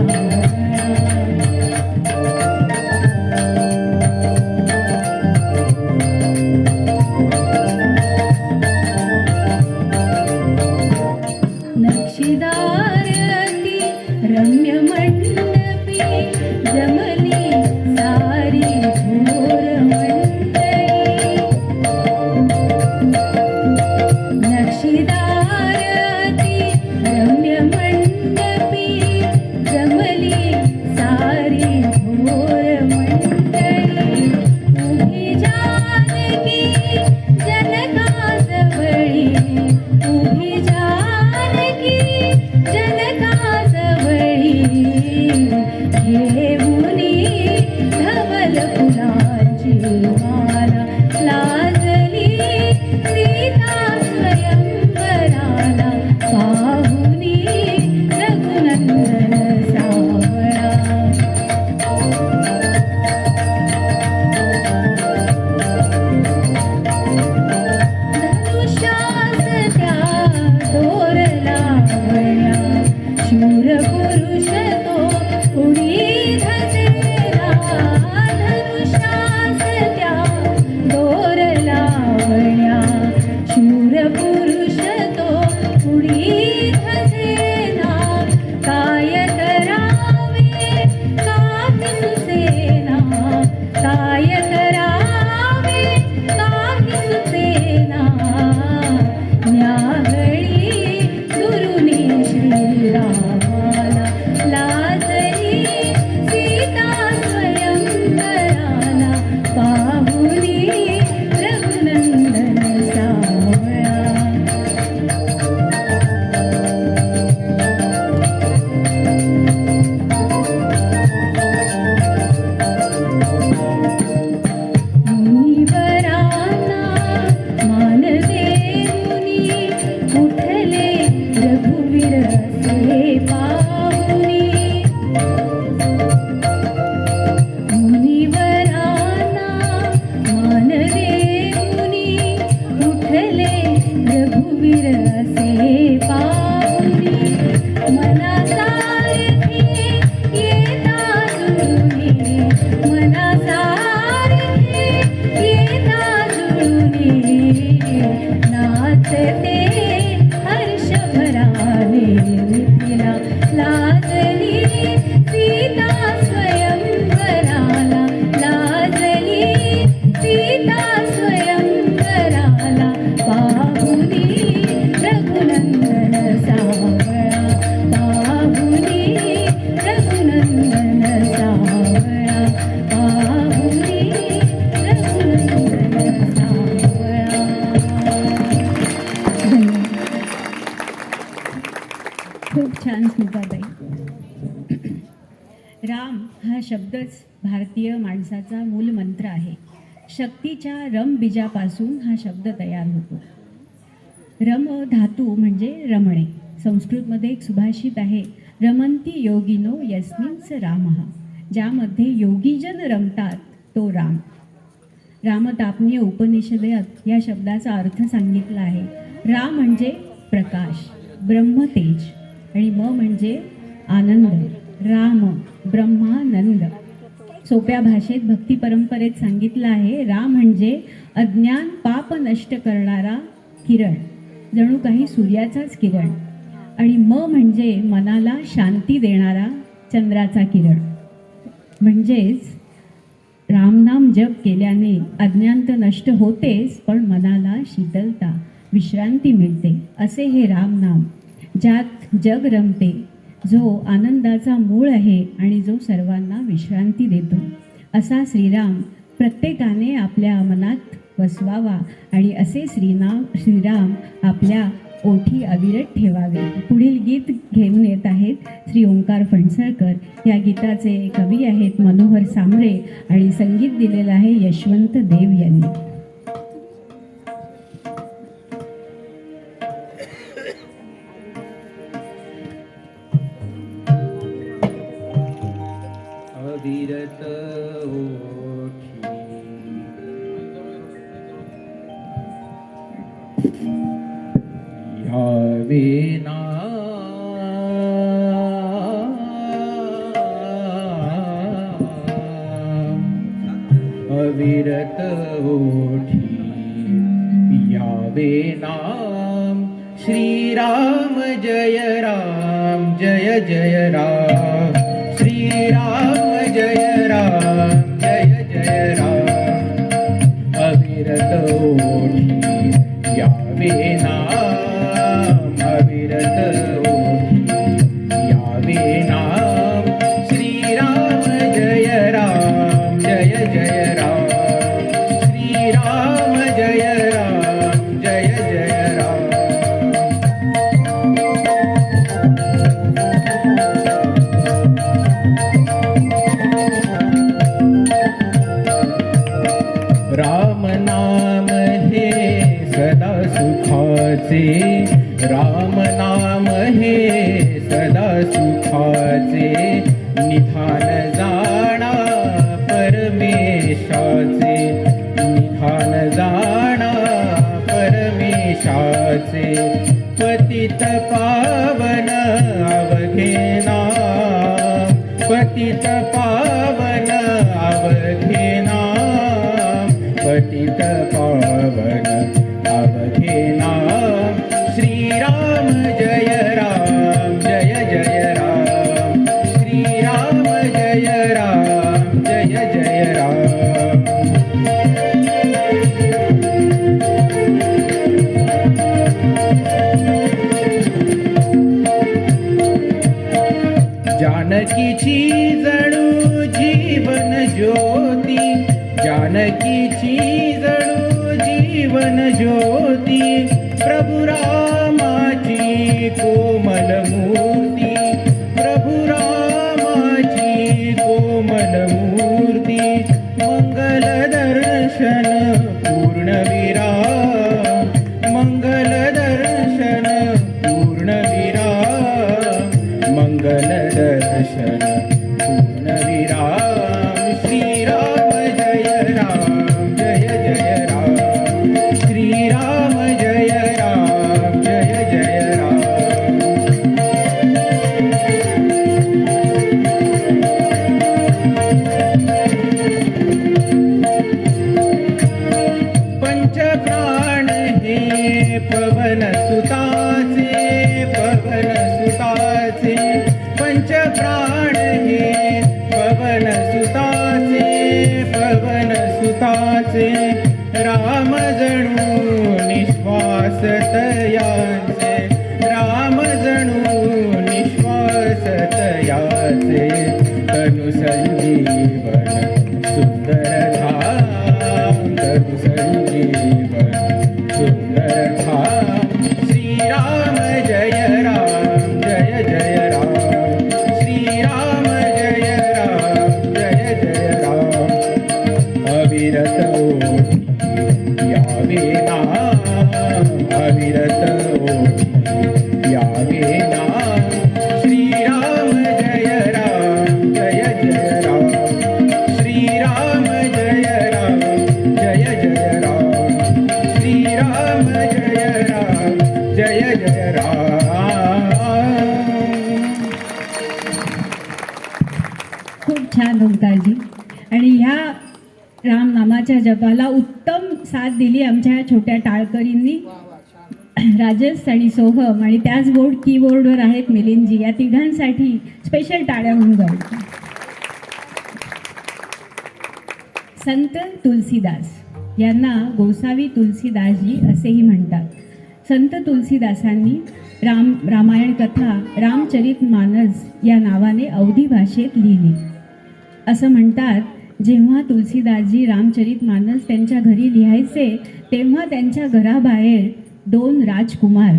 छान स्मिताताई. राम हा शब्दच भारतीय माणसाचा मूल मंत्र आहे. शक्तीच्या रम बीजापासून हा शब्द तयार होतो. रम धातू म्हणजे रमणे. संस्कृतमध्ये एक सुभाषित आहे, रमंती योगिनो यस्मिंच रामः. ज्यामध्ये योगीजन रमतात तो राम. रामतापनीय उपनिषदेत या शब्दाचा अर्थ सांगितला आहे. राम म्हणजे प्रकाश, ब्रह्मतेज, आणि म म्हणजे आनंद. राम ब्रह्मानंद. सोप्या भाषेत भक्ती परंपरेत सांगितलं आहे, राम म्हणजे अज्ञान पाप नष्ट करणारा किरण, जणू काही सूर्याचाच किरण. आणि म म्हणजे मनाला शांती देणारा चंद्राचा किरण. म्हणजेच रामनाम जप केल्याने अज्ञान तर नष्ट होतेच, पण मनाला शीतलता, विश्रांती मिळते. असे हे रामनाम, ज्यात जग रमते, जो आनंदाचा मूळ आहे आणि जो सर्वांना विश्रांती देतो. असा श्रीराम प्रत्येकाने आपल्या मनात वसवावा आणि असे श्रीराम आपल्या ओठी अविरत ठेवावे. पुढील गीत घेऊन येत आहेत श्री ओंकार फणसळकर. या गीताचे कवी आहेत मनोहर सांबरे आणि संगीत दिलेलं आहे यशवंत देव यांनी. अविरत यावेना अविरत ओठी यावे नाम. श्रीराम जय राम जय जय राम. श्रीराम जय राम जय जय राम. अविरत ओठी यावे नाम. अविरत ओठी यावे नाम. श्रीराम जय राम जय जय राम. श्रीराम जय राम जय जय राम. राम नाम हे सदा सुखाचे. राम नाम हे सदा सुखाचे. निधान जाणा परमेशाचे. निधान जाणा परमेशाचे. पतित पावन अवघे नाम. पतित पावन अवघे नाम. पतित पावन अवघे नाम. श्रीराम जय राम जय जय राम. श्रीराम जय राम जय जय राम. जानकीची जणू जीवन ज्योती. जानकीची जणू जीवन ज्योती. प्रभु रामाची कोमल मूर्ती. प्रभु रामाची कोमल मूर्ती. मंगल दर्शन पूर्णविराम. मंगल दर्शन पूर्णविराम. मंगल दर्शन पूर्णविराम. श्रीराम जय राम जय जय राम. श्रीराम जय राम जय जय राम. पंचप्राण हे पवन सुताचे. पवन सुताचे. पंचप्राण हे पवन सुताचे. पवन सुताचे. राम जणू निश्वास तयाचे. राम जणू निश्वास तयाचे. तनु संजीवन सुंदर धाम. तनु संजीवन सुंदर धाम. श्रीराम जय राम जय जय जपाला उत्तम साथ दिली आमच्या ह्या छोट्या टाळकरींनी. राजेश आणि सोहम आणि त्याच कीबोर्डवर आहेत मिलिंदजी, या तिघांसाठी स्पेशल टाळ्या होऊन जाऊ. संत तुलसीदास यांना गोसावी तुलसीदासजी असेही म्हणतात. संत तुलसीदासांनी रामायण कथा रामचरित मानस या नावाने अवधी भाषेत लिहिली. असं म्हणतात, जेव्हा तुलसीदासजी रामचरित मानस त्यांच्या घरी लिहायचे तेव्हा त्यांच्या घराबाहेर 2 राजकुमार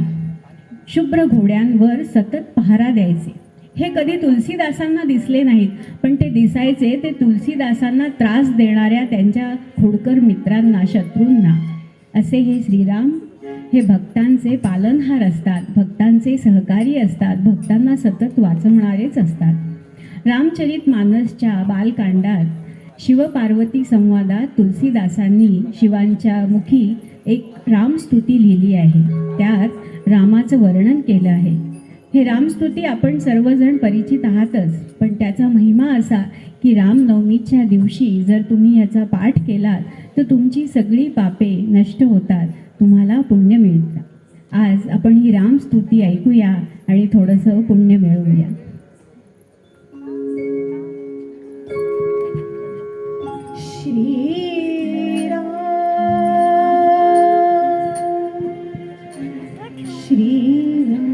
शुभ्र घोड्यांवर सतत पहारा द्यायचे. हे कधी तुलसीदासांना दिसले नाहीत, पण ते दिसायचे ते तुलसीदासांना त्रास देणाऱ्या त्यांच्या खोडकर मित्रांना, शत्रूंना. असे हे श्रीराम हे भक्तांचे पालनहार असतात, भक्तांचे सहकारी असतात, भक्तांना सतत वाचवणारेच असतात. रामचरित मानसच्या बालकांडात शिवपार्वती संवादात तुलसीदासांनी शिवांच्या मुखी एक रामस्तुती लिहिली आहे. त्यात रामाचं वर्णन केलं आहे. हे रामस्तुती आपण सर्वजण परिचित आहातच, पण त्याचा महिमा असा की रामनवमीच्या दिवशी जर तुम्ही याचा पाठ केलात तर तुमची सगळी पापे नष्ट होतात, तुम्हाला पुण्य मिळतं. आज आपण ही रामस्तुती ऐकूया आणि थोडंसं पुण्य मिळवूया. श्रीराम श्रीराम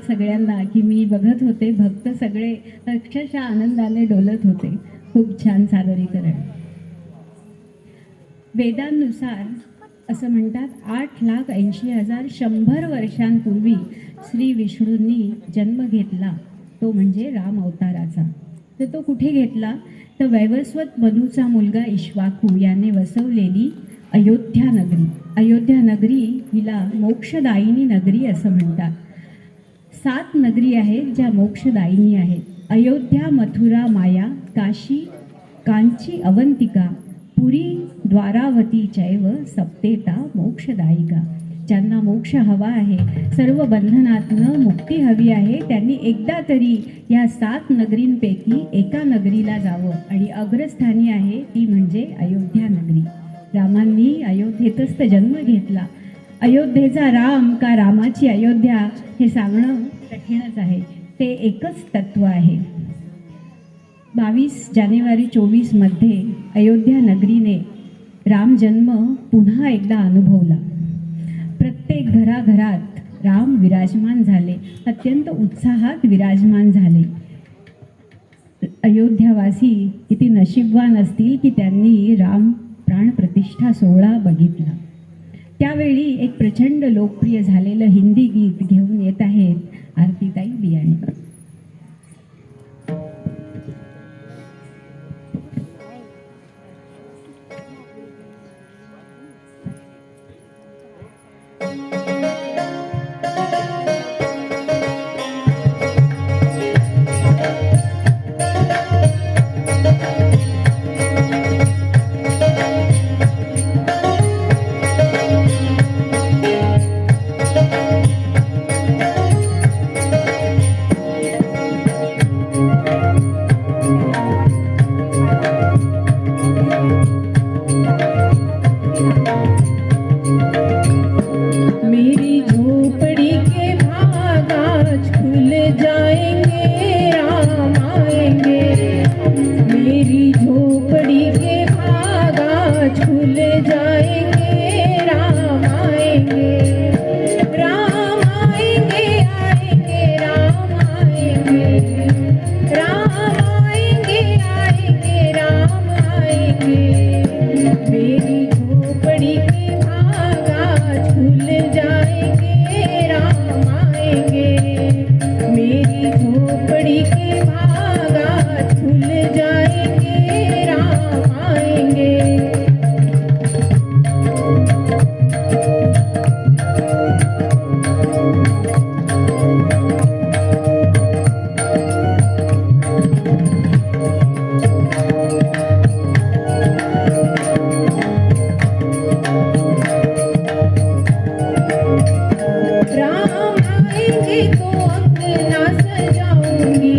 सगळ्यांना की मी बघत होते भक्त सगळे अक्षरशः आनंदाने डोलत होते. खूप छान सादरीकरण. वेदांनुसार असं म्हणतात 8,80,000 100 वर्षांपूर्वी श्री विष्णूंनी जन्म घेतला, तो म्हणजे राम अवताराचा. तर तो कुठे घेतला? तर वैवस्वत मनुचा मुलगा इक्ष्वाकू याने वसवलेली अयोध्या नगरी. अयोध्या नगरी हिला मोक्षदायिनी नगरी असं म्हणतात. 7 नगरी आहेत ज्या मोक्षदायिनी आहेत. अयोध्या, मथुरा, माया, काशी, कांची, अवंतिका, पुरी, द्वारावती चैव सप्तेता मोक्षदायिका. ज्यांना मोक्ष हवा आहे, सर्व बंधनातनं मुक्ती हवी आहे, त्यांनी एकदा तरी या 7 नगरींपैकी एका नगरीला जावं आणि अग्रस्थानी आहे ती म्हणजे अयोध्या नगरी. रामांनी अयोध्येतच तर जन्म घेतला. अयोध्येचा राम का रामाची अयोध्या हे सांगणं कठीणच आहे. ते एकच तत्व आहे. 22 जानेवारी 24 मध्ये अयोध्या नगरीने राम जन्म पुन्हा एकदा अनुभवला. प्रत्येक घराघरात राम विराजमान झाले, अत्यंत उत्साहात विराजमान झाले. अयोध्यावासी किती नशीबवान असतील की त्यांनी राम प्राणप्रतिष्ठा सोहळा बघितला. त्यावेळी एक प्रचंड लोकप्रिय झालेलं हिंदी गीत घेऊन येत आहेत आरतीताई बियाणे. मेरी झोपड़ी के भाग आज खुल जाएंगे, राम आएंगे. मेरी झोपड़ी के भाग आज खुल जाएंगे, राम आएंगे. राम आएंगे, आएंगे, राम आएंगे. राम आएंगे, आएंगे, राम आएंगे. मेरी झोपड़ी के भाग आज खुल जाएंगे, राम आएंगे. मेरी झोपड़ी के भाग आज खुल जाएंगे, राम आएंगे. राम आएंगे तो अंगना सजाऊंगी.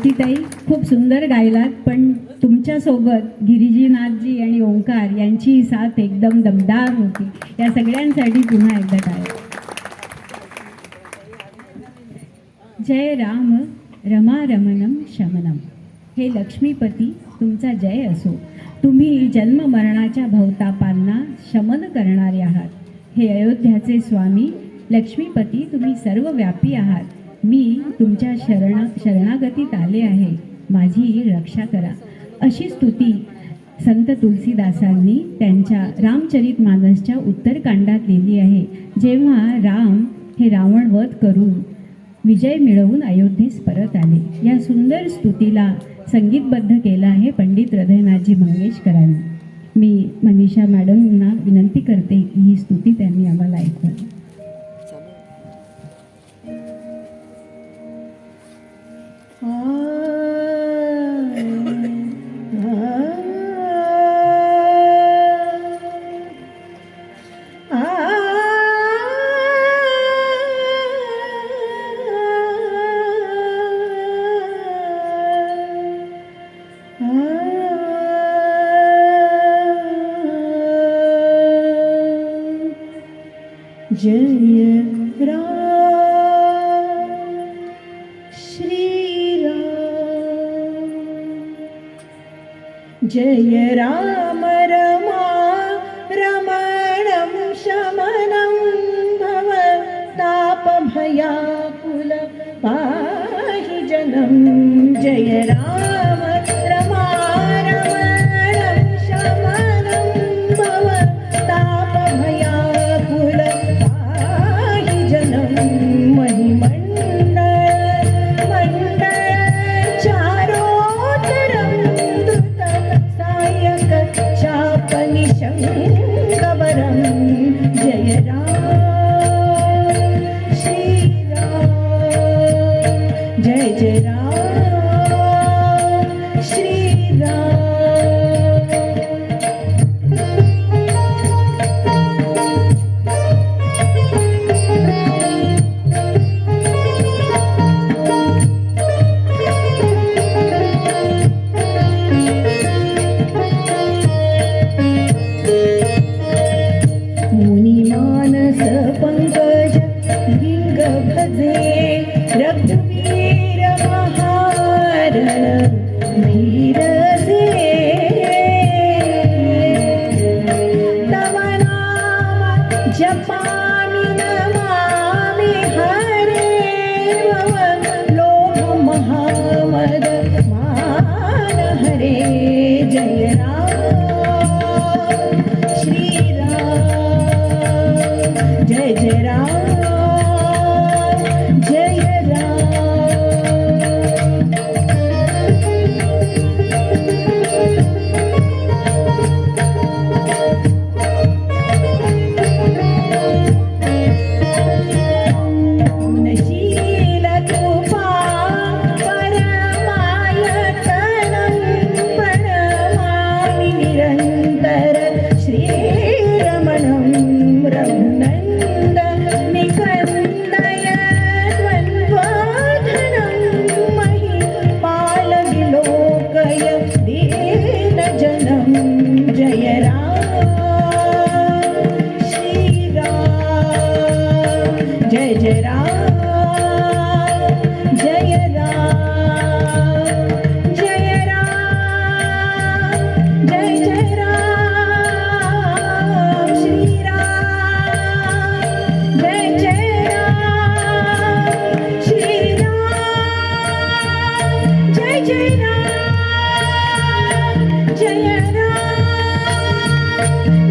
ज्योतिताई खूप सुंदर गायलात, पण तुमच्यासोबत गिरिजीनाथजी आणि ओंकार यांची साथ एकदम दमदार होती. या सगळ्यांसाठी पुन्हा एकदा टाळ्या. जय राम रमा रमणम शमनम. हे लक्ष्मीपती तुमचा जय असो. तुम्ही जन्म मरणाच्या भवतापांना शमन करणारे आहात. हे अयोध्याचे स्वामी लक्ष्मीपती तुम्ही सर्वव्यापी आहात. मी तुमच्या शरणागतीत आले आहे. माझी रक्षा करा. अशी स्तुती संत तुलसीदासांनी त्यांच्या रामचरितमानसच्या उत्तरकांडात लिहिली आहे. जेव्हा राम हे रावण वध करून विजय मिळवून अयोध्येस परत आले. या सुंदर स्तुतीला संगीतबद्ध केलं आहे पंडित हृदयनाथजी मंगेशकरांनी. मी मनीषा मॅडमना विनंती करते की ही स्तुती त्यांनी आम्हाला ऐकवावी. जय राम श्री राम. जय राम रमा रमणं शमनं भव तापभयाकुल पाहि जनं. जय राम रमा रमणं शमनं भव तापभयाकुल पाहि जनं. महिमण्डल चारोत्तरं द्रुत सायक चापनिशङ्कवरं. जय राम श्रीराम. जय जय राम श्रीराम. मुनिमानस पंकज लिंग भजे रघुवीर महारण धीरजे. तव नाम जपामि नमामि हरे. भव लोभ महामद मान हरे. जय राम श्रीराम. जय जय राम जय राम. गुणशील कृपा परमायतनं प्रणमामि निरन्तर श्रीरमणं. रघुनन्द निकन्दय द्वन्द्वाधनं महिपाल विलोकय दीनजनं. जय राम श्रीराम. जय जय राम जय राम. जय राम जय जय राम श्रीराम. जय जय राम श्रीराम. जय जय राम जय राम.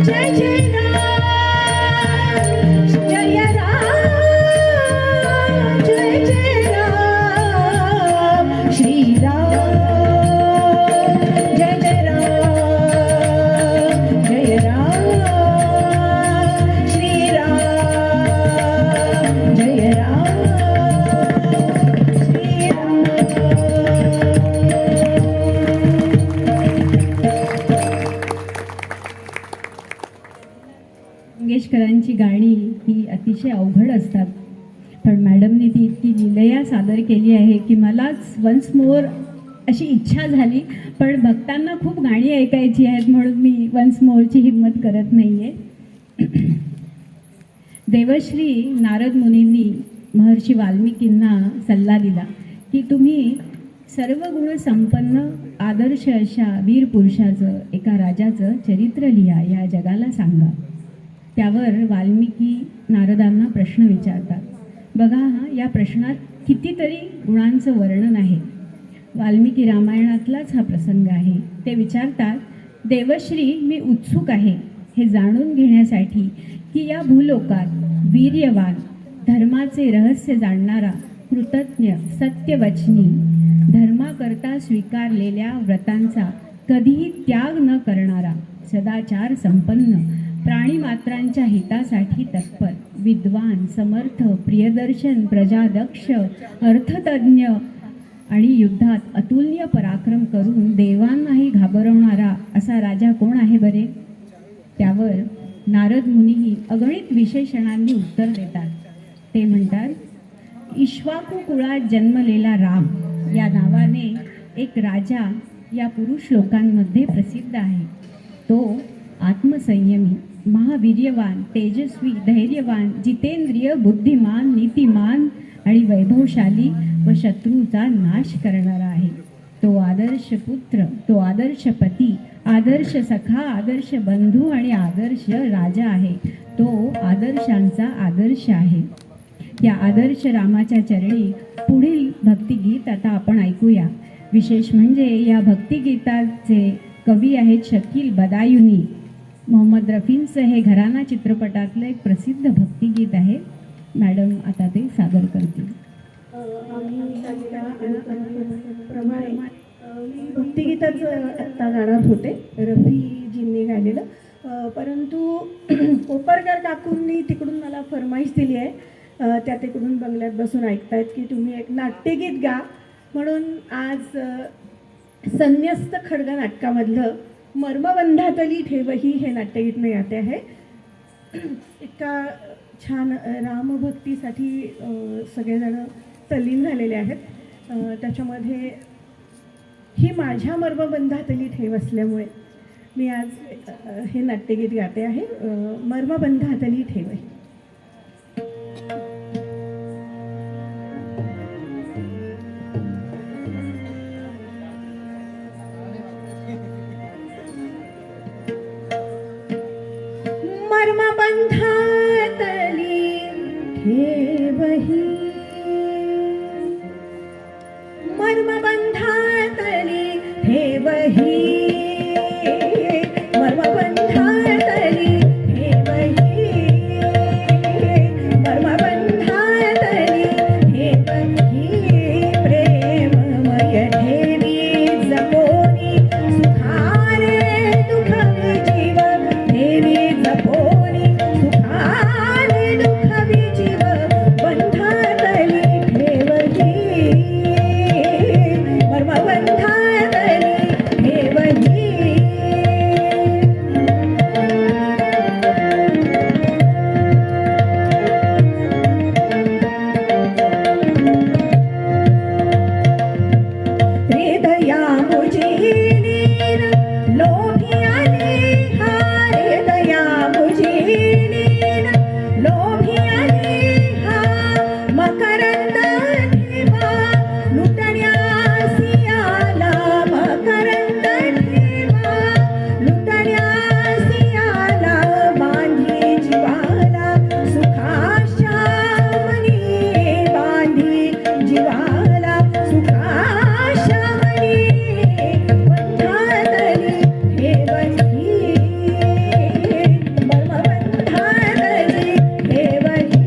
जय जय राम जय राम. त्यांनी ती इतकी लीलया सादर केली आहे की मलाच वन्स मोर अशी इच्छा झाली, पण भक्तांना खूप गाणी ऐकायची आहेत म्हणून मी वन्स मोरची हिंमत करत नाही आहे. देवश्री नारद मुनींनी महर्षी वाल्मिकींना सल्ला दिला की तुम्ही सर्व गुण संपन्न आदर्श अशा वीर पुरुषाचं, एका राजाचं चरित्र लिहा, या जगाला सांगा. त्यावर वाल्मिकी नारदांना प्रश्न विचारतात. बघा या प्रश्नात कितीतरी गुणांचं वर्णन आहे. वाल्मिकी रामायणातलाच हा प्रसंग आहे. ते विचारतात, देवश्री मी उत्सुक आहे हे जाणून घेण्यासाठी की या भूलोकात वीर्यवान, धर्माचे रहस्य जाणणारा, कृतज्ञ, सत्यवचनी, धर्माकरता स्वीकारलेल्या व्रतांचा कधीही त्याग न करणारा, सदाचार संपन्न, प्राणीमात्रांच्या हितासाठी तत्पर, विद्वान, समर्थ, प्रियदर्शन, प्रजादक्ष, अर्थतज्ञ आणि युद्धात अतुलनीय पराक्रम करून देवांनाही घाबरवणारा असा राजा कोण आहे बरे? त्यावर नारद मुनीही अगणित विशेषणांनी उत्तर देतात. ते म्हणतात, इक्ष्वाकू कुळात जन्मलेला राम या नावाने एक राजा या पुरुष लोकांमध्ये प्रसिद्ध आहे. तो आत्मसंयमी, महावीर्यवान, तेजस्वी, धैर्यवान, जितेंद्रिय, बुद्धिमान, नीतिमान आणि वैभवशाली व शत्रूचा नाश करणारा आहे. तो आदर्श पुत्र, तो आदर्श पती, आदर्श सखा, आदर्श बंधू आणि आदर्श राजा आहे. तो आदर्शांचा आदर्श आहे. या आदर्श रामाच्या चरणी पुढील भक्तिगीत आता आपण ऐकूया. विशेष म्हणजे या भक्तिगीताचे कवी आहेत शकील बदायुनी. मोहम्मद रफींचं हे घराणा चित्रपटातलं एक प्रसिद्ध भक्तिगीत आहे. मॅडम आता ते सादर करतील. प्रमाणे मी भक्तिगीताचं आत्ता गाणार होते, रफीजींनी गायलेलं. परंतु कोपरकर काकूंनी तिकडून मला फरमाईश दिली आहे, त्या तिकडून बंगल्यात बसून ऐकतायत की तुम्ही एक नाट्यगीत गा. म्हणून आज संन्यस्त खड्ग नाटकामधलं मर्मबंधातली ठेवही हे नाट्यगीत मी गाते आहे. इतका छान रामभक्तीसाठी सगळेजण तल्लीन झालेले आहेत. त्याच्यामध्ये ही माझ्या मर्मबंधातली ठेव असल्यामुळे मी आज हे नाट्यगीत गाते आहे. मर्मबंधातली ठेव. मर्मबंधातली ठेवही, मर्मबंधातली ठेवही, मर्मबंधातली ठेवही, मर्मबंधातली ठेवही, प्रेममय ठेवी जपोनी, सुखारे दुःख जीव ठेवी जपोनी, सुखारे दुःख जीव बंधातली ठेवही, मर्मबंधातली ठेवही. हृदया मुझीनीर लोभियाने हा, हृदया मुझीनीर लोभियाने हा, मकरंद ठेवा लुटण्यासी आला, मकरंद ठेवा लुटण्यासी आला, बांधी जीवाला सुखाच्या मनी, बांधी जीवाला सुखाच्या मनी, बंधातली ठेवही, मर्मबंधातली ठेवही.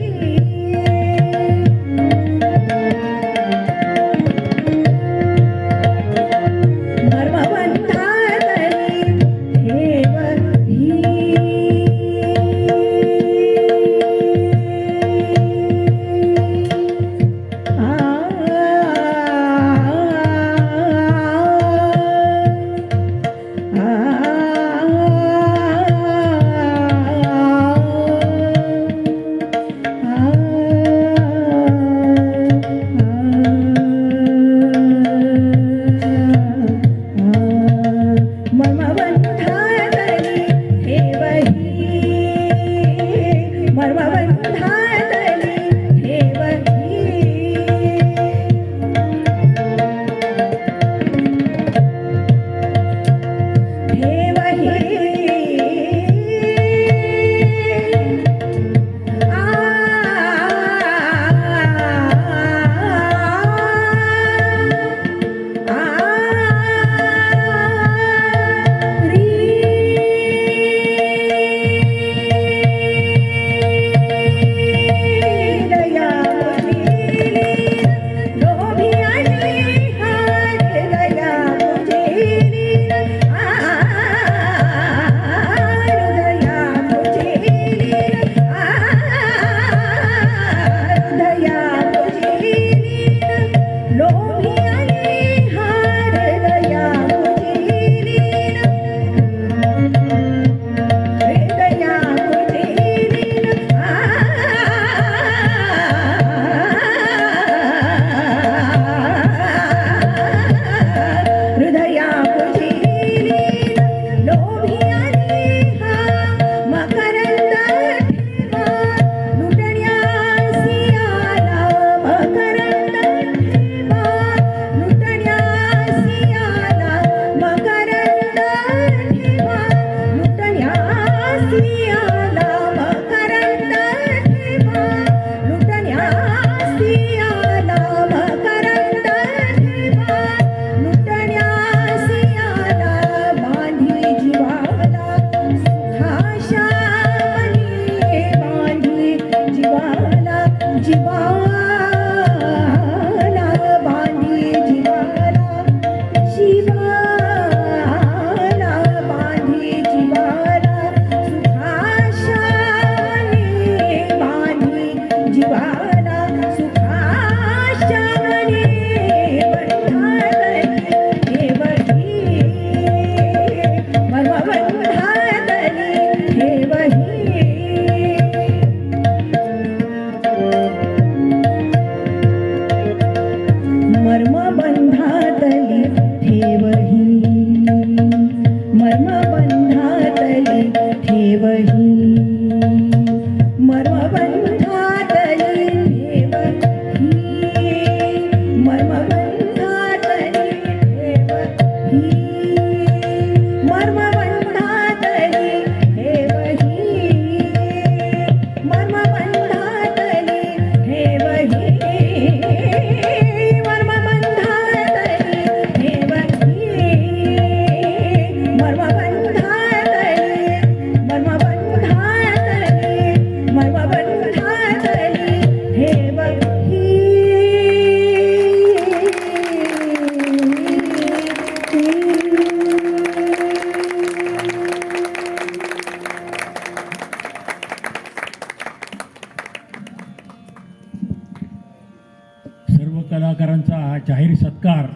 सर्व कलाकारांचा जाहीर सत्कार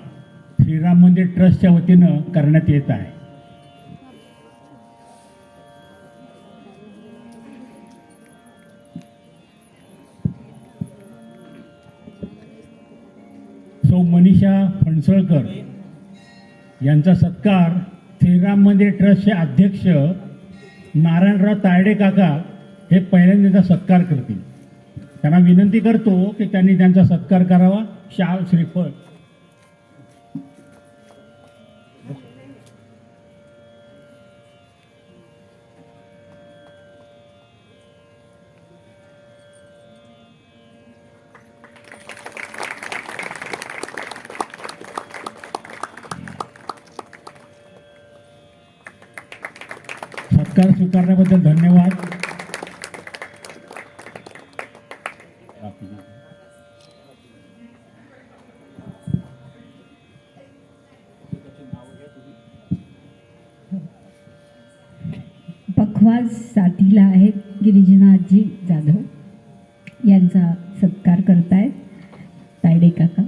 श्रीराम मंदिर ट्रस्टच्या वतीनं करण्यात येत आहे. सौ मनीषा फणसळकर यांचा सत्कार श्रीराम मंदिर ट्रस्टचे अध्यक्ष नारायणराव तायडे काका हे पहिल्यांदा सत्कार करतील. त्यांना विनंती करतो की त्यांनी त्यांचा सत्कार करावा. शाल श्रीफळ. सत्कार स्वीकारण्याबद्दल धन्यवाद. पखवाज साथीला आहेत गिरिजनाजी जाधव यांचा सत्कार करतायत तायडे काका.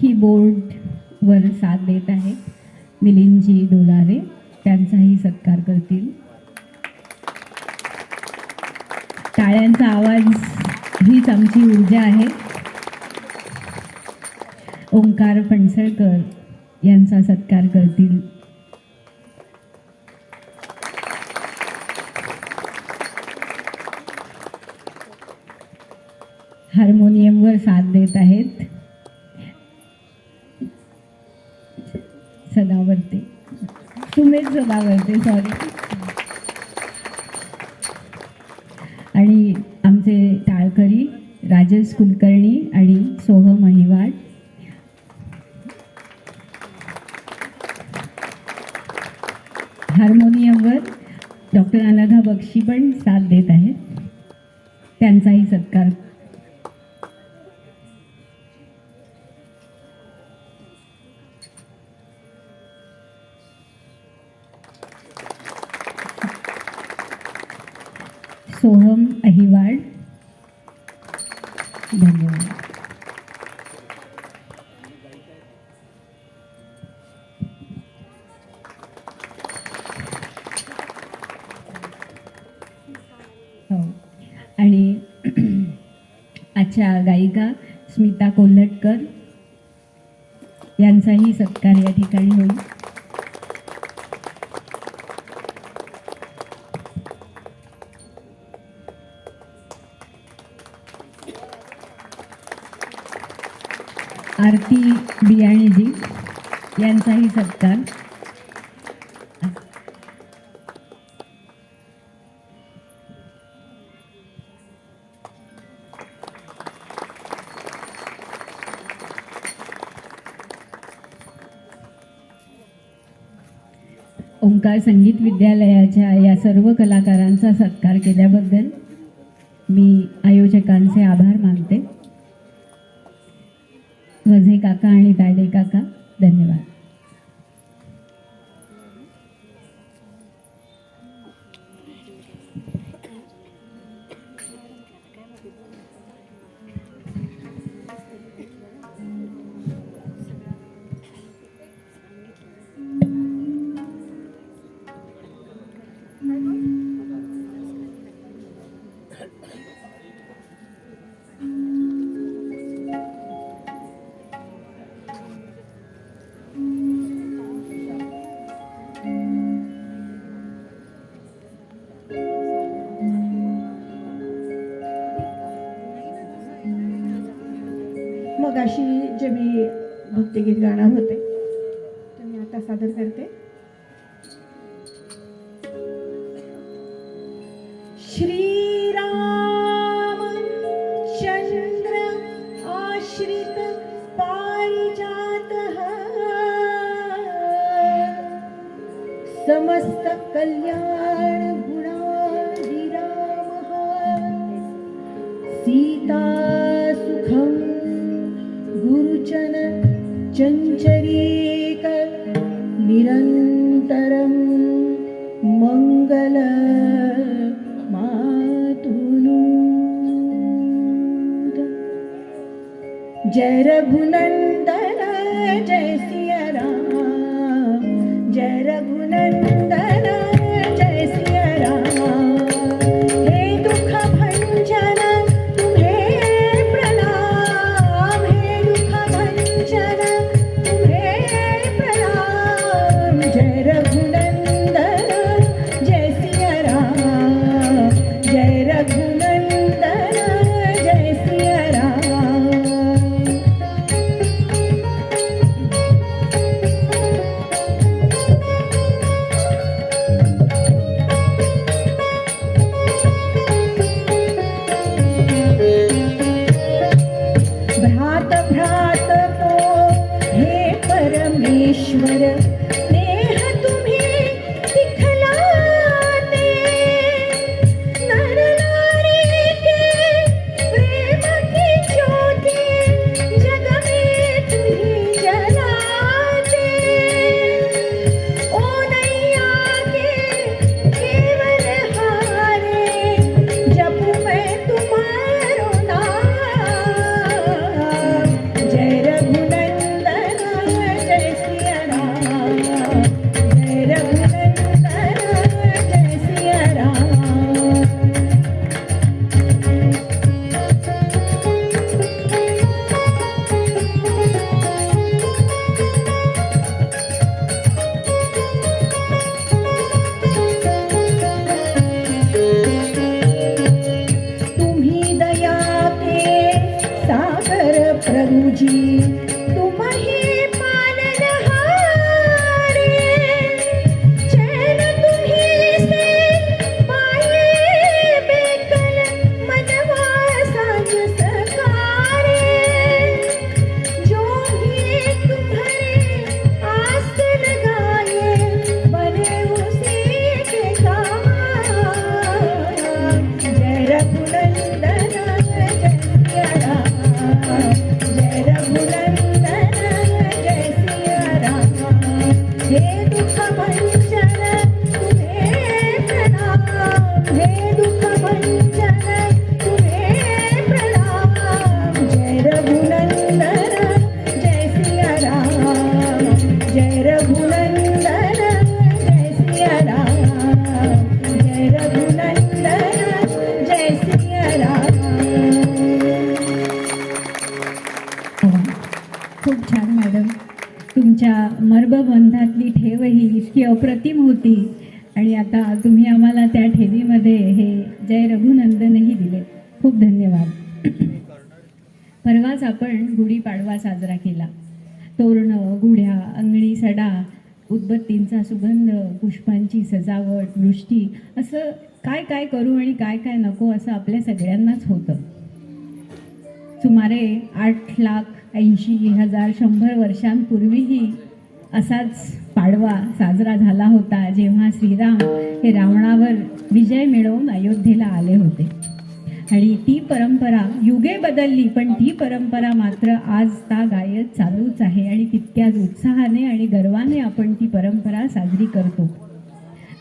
कीबोर्डवर साथ देत आहेत मिलिंदजी डोलारे, त्यांचाही सत्कार करतील. टाळ्यांचा आवाज हीच आमची ऊर्जा आहे. ओंकार फणसळकर यांचा सत्कार करतील. हार्मोनियमवर साथ देत आहेत सदावर्ते, सुमेध सदावर्ते, सॉरी. आणि आमचे टाळकरी राजेश कुलकर्णी आणि सोहम अहिवाड. हार्मोनियमवर डॉक्टर अनघा बक्षी पण साथ देत आहेत, त्यांचाही सत्कार. सोहम अहिवाड, धन्यवाद. हो, आणि आजच्या गायिका स्मिता कोल्हटकर यांचाही सत्कार या ठिकाणी होईल. आरती बियाणीजी यांचाही सत्कार. ओंकार संगीत विद्यालयाच्या या सर्व कलाकारांचा सत्कार केल्याबद्दल मी आयोजकांचे आभार मानते. वझे काका आणि तायडे काका, धन्यवाद. मग अशी जे मी भक्तिगीत गाणार होते ते मी आता सादर करते. श्रीराम चंद्र आश्रित पारिजातः समस्त कल्याण गुणाधिरामः सीता सुखं गुरुचन चंचरीक निरंतरं मंगल जय रघुनंदन जय सिया राम, जय रघुनंदन जय सिया राम। हे दुख भंजन तुम्हें प्रणाम, हे दुख भंजन तुम्हें प्रणाम। जय रघुनंदन जय सिया राम, जय रघुनंदन जय सिया राम। भ्रात भ्रात को हे परमेश्वर, स्नेह तुम्ही दिखलाते। नर नारी के प्रेम की ज्योति जग में तुम्ही जलाते। ओ नैया के केवल हारे, जपू मैं तुम्हारो नाम। जय रघुनंदन जय सिया राम, जय रघुनंदन जय सिया राम। तुम्ही दया के सागर प्रभु जी, तुम ही पालनहारे। चैन तुम्ही से पाए बेकल, मनवा साज सकारे। जो भी तुम्हारे आस लगाए, बने उसी के काम। जय रघुनंदन जय सिया राम, जय रघुनंदन जय सिया राम। हे दुख भंजन तुम्हें प्रणाम, हे दुख भंजन तुम्हें प्रणाम। जय रघुनंदन जय सिया राम, जय रघुनंदन जय सिया राम, जय रघुनंदन जय सिया राम। खूप छान मॅडम, तुमच्या मर्मबंधातली ठेव ही इतकी अप्रतिम होती आणि आता तुम्ही आम्हाला त्या ठेवीमध्ये हे जय रघुनंदनही दिले. खूप धन्यवाद. परवाच आपण गुढीपाडवा साजरा केला. तोरणं, गुढ्या, अंगणी सडा, उदबत्तींचा सुगंध, पुष्पांची सजावट, वृष्टी, असं काय काय करू आणि काय काय नको असं आपल्या सगळ्यांनाच होतं. सुमारे 8,80,000 100 वर्षांपूर्वीही असाच पाडवा साजरा झाला होता, जेव्हा श्रीराम हे रावणावर विजय मिळवून अयोध्येला आले होते. आणि ती परंपरा युगे बदलली, पण ती परंपरा मात्र आज तागायत चालूच आहे आणि तितक्याच उत्साहाने आणि गर्वाने आपण ती परंपरा साजरी करतो.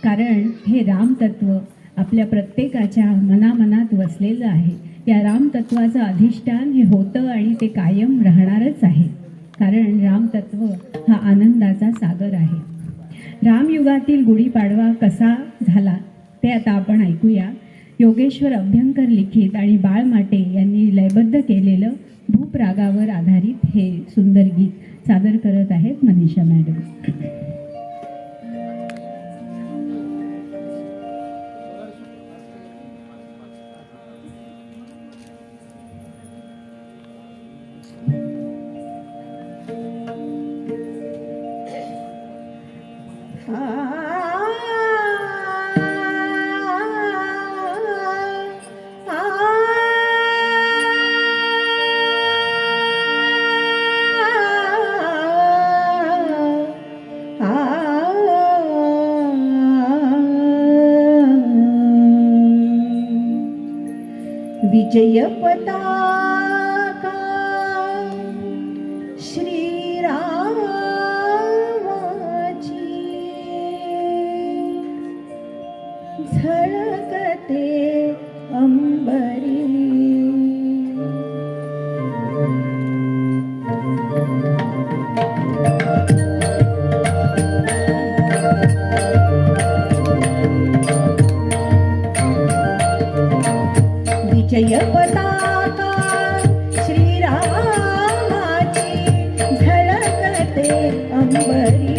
कारण हे रामतत्व आपल्या प्रत्येकाच्या मनामनात वसलेलं आहे. या रामतत्वाचं अधिष्ठान हे होतं आणि ते कायम राहणारच आहे. कारण रामतत्व हा आनंदाचा सागर आहे. रामयुगातील गुढीपाडवा कसा झाला ते आता आपण ऐकूया. योगेश्वर अभ्यंकर लिखित आणि बाळ माटे यांनी लयबद्ध केलेलं भूप रागावर आधारित हे सुंदर गीत सादर करत आहेत मनीषा मॅडम. विजय पताका श्रीरामाची झळकते अंबरी. विजय पताका श्रीरामाची झळकते अंबरी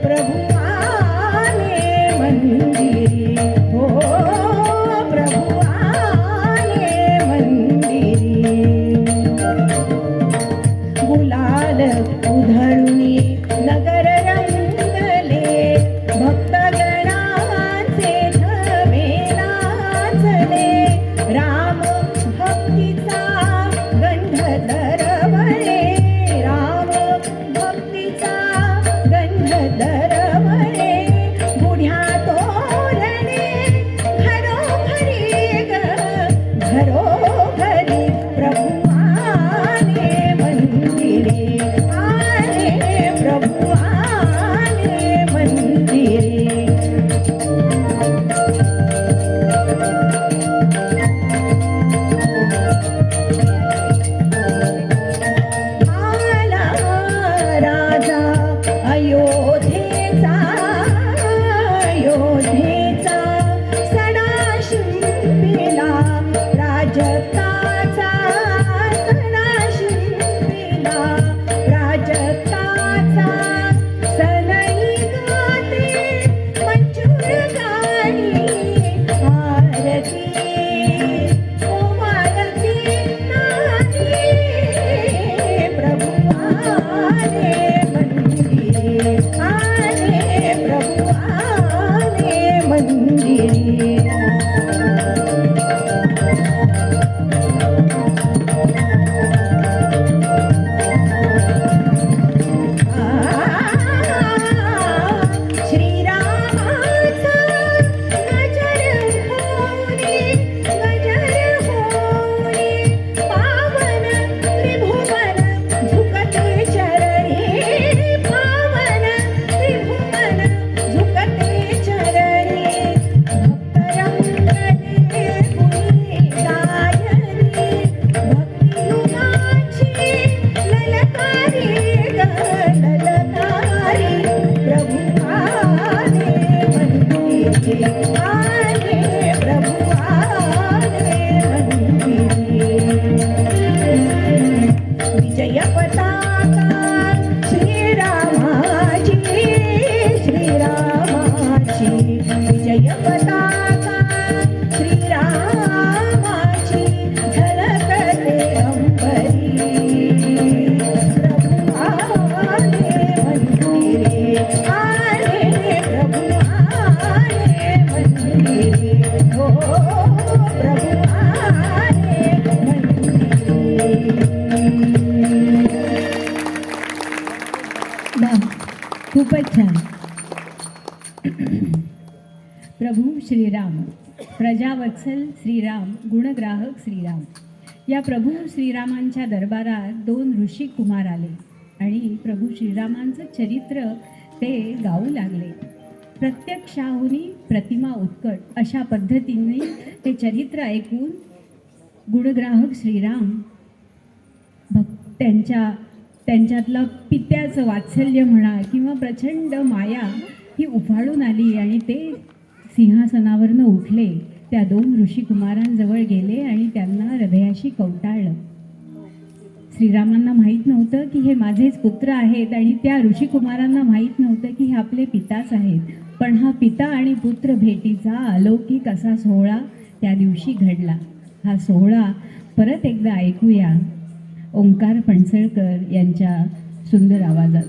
प्रभु आले मंदिरी हो प्रभु आले मंदिरी गुलाल उधळूनी नगर रंगले भक्तगणाचे धवे नाचले राम भक्तीचा गंध दरवळे राम भक्तीचा गंध दरवळे बुढ्या तोरणे घरोघरी ग घरोघरी प्रभु आले मंदिरे आले प्रभु आले मंदिरे आला राजा अयोध्येचा अयोध्येचा सणा शिंपिला राजकाचा सणा शिंपिला राजकाचा सनई गाते मंजूर गाणी आरती ओवाळती नाती प्रभु आले मंदिरे आले प्रभु आले मंदिरे श्रीरामाचा गजर होणे पावन त्रिभुवन झुकते चरणी पावन त्रिभुवन झुकते चरणी भक्तरंगले गुणी गायनी भक्तियुगाची ललकारी ग ललकारी प्रभु आले मंदिरे आले प्रभु आले मंदिरे विजय पताका श्रीरामाची श्रीरामाची विजय पताका श्रीरामाची झळकते अंबरी प्रभु आले मंदिरे आले प्रभु आले मंदिरे हो प्रभु आले मंदिरे वाह, खूपच छान. प्रभू श्रीराम, प्रजावत्सल श्रीराम, गुणग्राहक श्रीराम. या प्रभू श्रीरामांच्या दरबारात 2 ऋषी कुमार आले आणि प्रभू श्रीरामांचं चरित्र ते गाऊ लागले. प्रत्यक्षाहुनी प्रतिमा उत्कट अशा पद्धतीने ते चरित्र ऐकून गुणग्राहक श्रीराम त्यांच्यातलं पित्याचं वात्सल्य म्हणा किंवा प्रचंड माया ही उफाळून आली आणि ते सिंहासनावरनं उठले. त्या 2 ऋषिकुमारांजवळ गेले आणि त्यांना हृदयाशी कवटाळलं. श्रीरामांना माहीत नव्हतं की हे माझेच पुत्र आहेत आणि त्या ऋषिकुमारांना माहीत नव्हतं की हे आपले पिताच आहेत. पण हा पिता आणि पुत्र भेटीचा अलौकिक असा सोहळा त्या दिवशी घडला. हा सोहळा परत एकदा ऐकूया ओंकार फणसळकर यांच्या सुंदर आवाजात.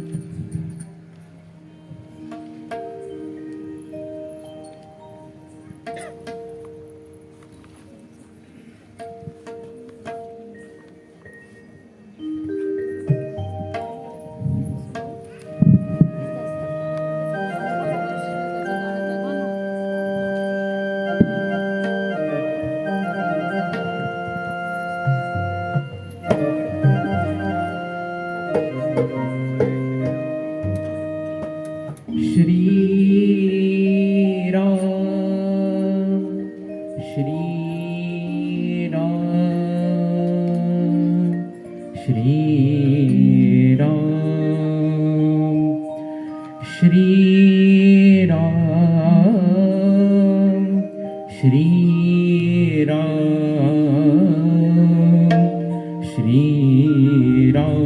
श्रीराम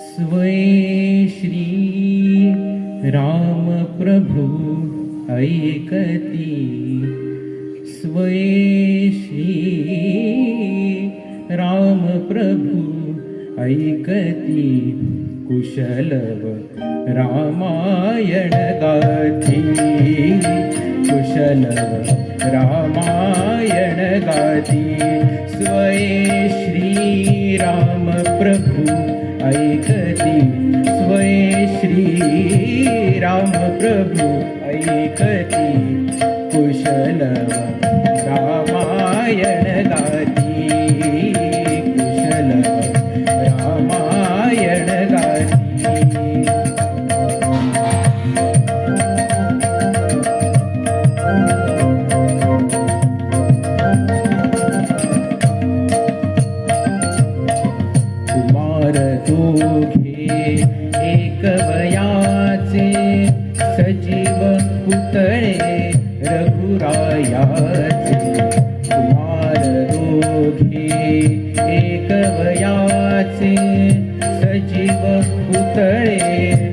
स्वये श्री राम प्रभु ऐकती स्वये श्री राम प्रभु ऐकती कुशलव रामायण गाती कुशलव रामायण गाती स्वये श्री राम प्रभु ऐकती स्वये श्री राम प्रभु ऐकती कुशलव रामायण गाती कुशलव रामायण गाती कुमार दोघे एक वयाचे सजीव पुतळे रघुरायाचे कुमार दोघे एक वयाचे सजीव पुतळे